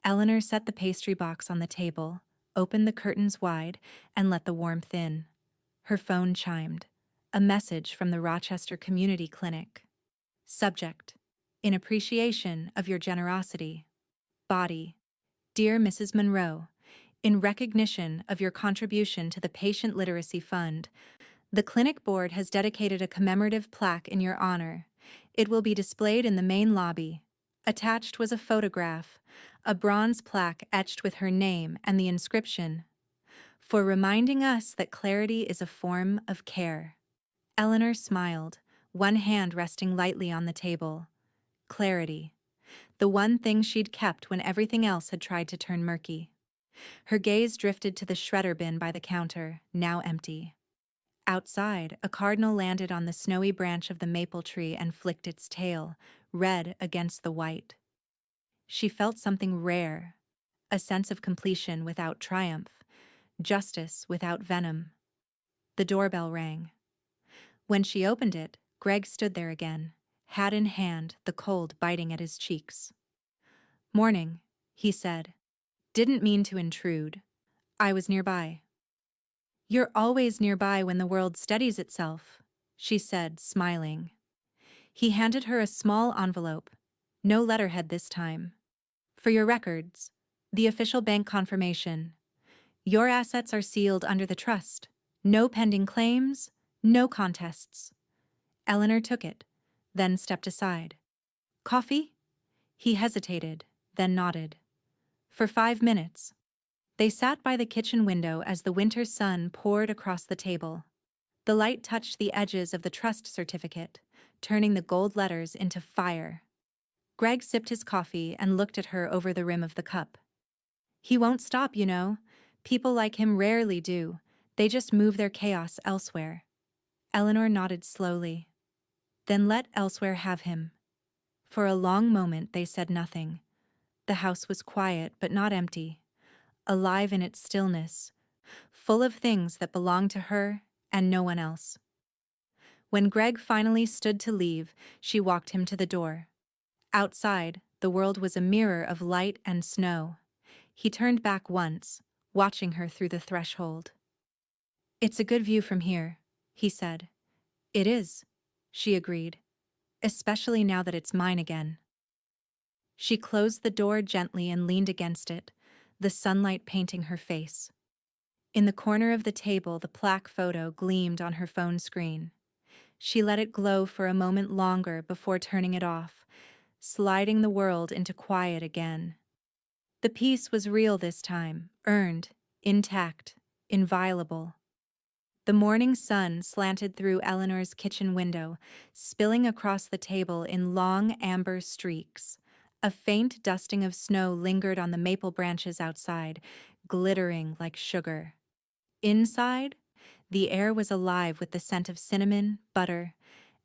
Eleanor set the pastry box on the table, opened the curtains wide, and let the warmth in. Her phone chimed. A message from the Rochester Community Clinic. Subject: in appreciation of your generosity. Body: Dear Mrs. Monroe, in recognition of your contribution to the Patient Literacy Fund, the clinic board has dedicated a commemorative plaque in your honor. It will be displayed in the main lobby. Attached was a photograph, a bronze plaque etched with her name and the inscription, "For reminding us that clarity is a form of care." Eleanor smiled, one hand resting lightly on the table. Clarity. The one thing she'd kept when everything else had tried to turn murky. Her gaze drifted to the shredder bin by the counter, now empty. Outside, a cardinal landed on the snowy branch of the maple tree and flicked its tail, red against the white. She felt something rare, a sense of completion without triumph, justice without venom. The doorbell rang. When she opened it, Greg stood there again, hat in hand, the cold biting at his cheeks. "Morning," he said. "Didn't mean to intrude. I was nearby." "You're always nearby when the world steadies itself," she said, smiling. He handed her a small envelope, no letterhead this time. "For your records, the official bank confirmation. Your assets are sealed under the trust. No pending claims, no contests." Eleanor took it, then stepped aside. "Coffee?" He hesitated, then nodded. "For 5 minutes." They sat by the kitchen window as the winter sun poured across the table. The light touched the edges of the trust certificate, turning the gold letters into fire. Greg sipped his coffee and looked at her over the rim of the cup. "He won't stop, you know. People like him rarely do. They just move their chaos elsewhere." Eleanor nodded slowly. "Then let elsewhere have him." For a long moment they said nothing. The house was quiet but not empty, alive in its stillness, full of things that belonged to her and no one else. When Greg finally stood to leave, she walked him to the door. Outside, the world was a mirror of light and snow. He turned back once, watching her through the threshold. "It's a good view from here," he said. "It is," she agreed, "especially now that it's mine again." She closed the door gently and leaned against it, the sunlight painting her face. In the corner of the table, the plaque photo gleamed on her phone screen. She let it glow for a moment longer before turning it off, sliding the world into quiet again. The peace was real this time, earned, intact, inviolable. The morning sun slanted through Eleanor's kitchen window, spilling across the table in long amber streaks. A faint dusting of snow lingered on the maple branches outside, glittering like sugar. Inside, the air was alive with the scent of cinnamon, butter,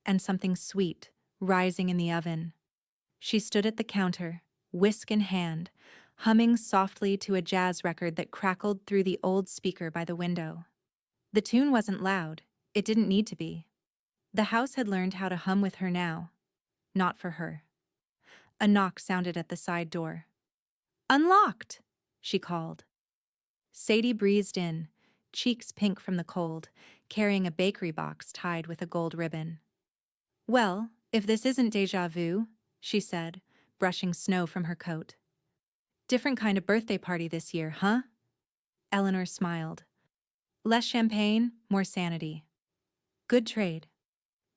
and something sweet, rising in the oven. She stood at the counter, whisk in hand, humming softly to a jazz record that crackled through the old speaker by the window. The tune wasn't loud. It didn't need to be. The house had learned how to hum with her now. Not for her. A knock sounded at the side door. "Unlocked!" she called. Sadie breezed in, cheeks pink from the cold, carrying a bakery box tied with a gold ribbon. "Well, if this isn't déjà vu," she said, brushing snow from her coat. "Different kind of birthday party this year, huh?" Eleanor smiled. "Less champagne, more sanity." "Good trade."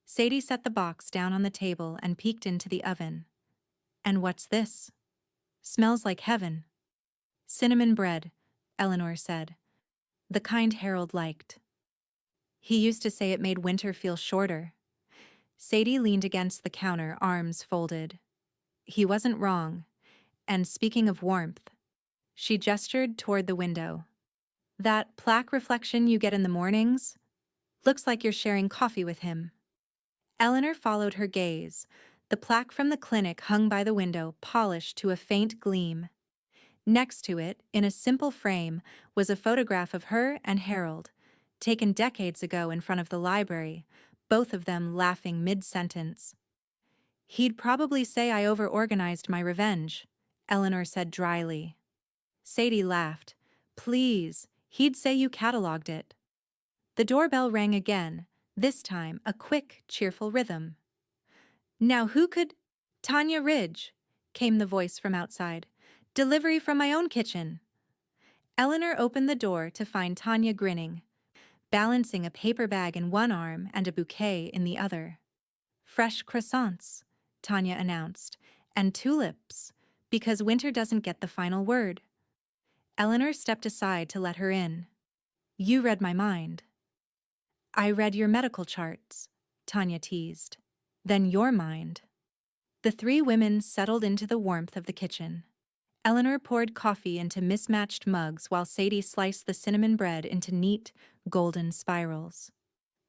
Sadie set the box down on the table and peeked into the oven. "And what's this?" "Smells like heaven." "Cinnamon bread," Eleanor said. "The kind Harold liked. He used to say it made winter feel shorter." Sadie leaned against the counter, arms folded. He wasn't wrong. And speaking of warmth, she gestured toward the window. "That plaque reflection you get in the mornings? Looks like you're sharing coffee with him." Eleanor followed her gaze. The plaque from the clinic hung by the window, polished to a faint gleam. Next to it, in a simple frame, was a photograph of her and Harold, taken decades ago in front of the library, both of them laughing mid-sentence. "He'd probably say I over-organized my revenge," Eleanor said dryly. Sadie laughed. "Please, he'd say you cataloged it." The doorbell rang again, this time a quick, cheerful rhythm. "Now who could—" "Tanya Ridge," came the voice from outside. "Delivery from my own kitchen." Eleanor opened the door to find Tanya grinning, balancing a paper bag in one arm and a bouquet in the other. "Fresh croissants," Tanya announced, "and tulips, because winter doesn't get the final word." Eleanor stepped aside to let her in. "You read my mind." "I read your medical charts," Tanya teased. "Then your mind." The three women settled into the warmth of the kitchen. Eleanor poured coffee into mismatched mugs while Sadie sliced the cinnamon bread into neat, golden spirals.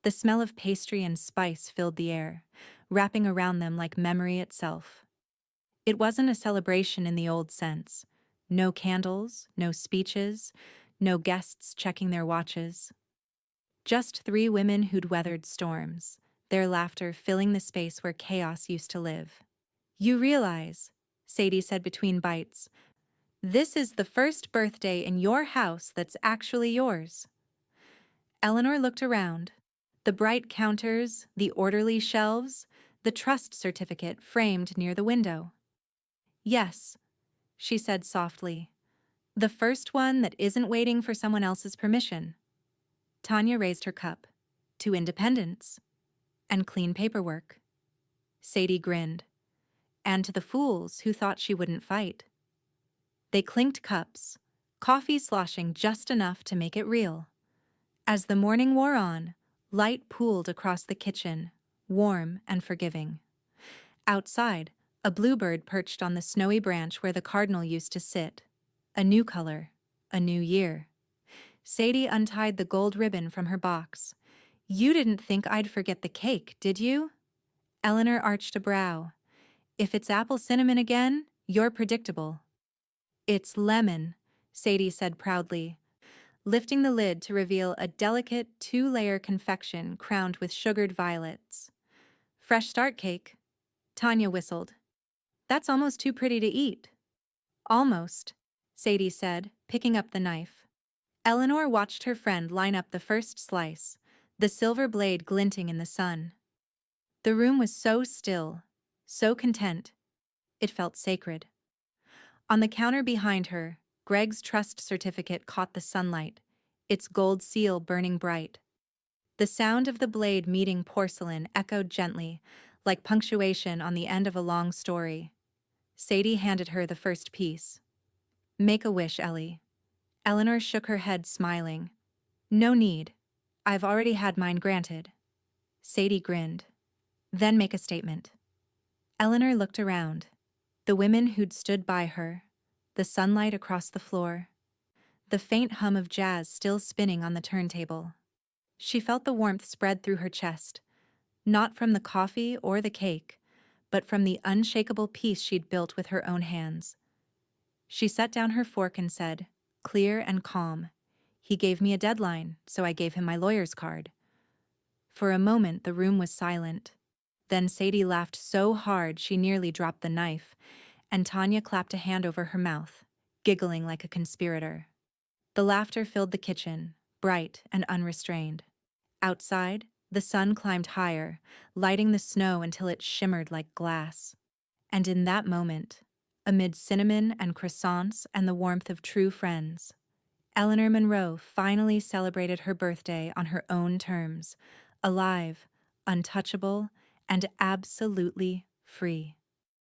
The smell of pastry and spice filled the air, wrapping around them like memory itself. It wasn't a celebration in the old sense. No candles, no speeches, no guests checking their watches. Just three women who'd weathered storms, their laughter filling the space where chaos used to live. "You realize," Sadie said between bites, "this is the first birthday in your house that's actually yours." Eleanor looked around. The bright counters, the orderly shelves, the trust certificate framed near the window. "Yes," she said softly. "The first one that isn't waiting for someone else's permission." Tanya raised her cup. "To independence. And clean paperwork." Sadie grinned. "And to the fools who thought she wouldn't fight." They clinked cups, coffee sloshing just enough to make it real. As the morning wore on, light pooled across the kitchen, warm and forgiving. Outside, a bluebird perched on the snowy branch where the cardinal used to sit. A new color, a new year. Sadie untied the gold ribbon from her box. "You didn't think I'd forget the cake, did you?" Eleanor arched a brow. "If it's apple cinnamon again, you're predictable." "It's lemon," Sadie said proudly, lifting the lid to reveal a delicate two-layer confection crowned with sugared violets. "Fresh start cake," Tanya whistled. "That's almost too pretty to eat." "Almost," Sadie said, picking up the knife. Eleanor watched her friend line up the first slice, the silver blade glinting in the sun. The room was so still, so content. It felt sacred. On the counter behind her, Greg's trust certificate caught the sunlight, its gold seal burning bright. The sound of the blade meeting porcelain echoed gently, like punctuation on the end of a long story. Sadie handed her the first piece. "Make a wish, Ellie." Eleanor shook her head, smiling. "No need. I've already had mine granted." Sadie grinned. "Then make a statement." Eleanor looked around. The women who'd stood by her, the sunlight across the floor, the faint hum of jazz still spinning on the turntable. She felt the warmth spread through her chest, not from the coffee or the cake, but from the unshakable peace she'd built with her own hands. She set down her fork and said, clear and calm, "He gave me a deadline, so I gave him my lawyer's card." For a moment the room was silent. Then Sadie laughed so hard she nearly dropped the knife, and Tanya clapped a hand over her mouth, giggling like a conspirator. The laughter filled the kitchen, bright and unrestrained. Outside, the sun climbed higher, lighting the snow until it shimmered like glass. And in that moment, amid cinnamon and croissants and the warmth of true friends, Eleanor Monroe finally celebrated her birthday on her own terms, alive, untouchable, and absolutely free.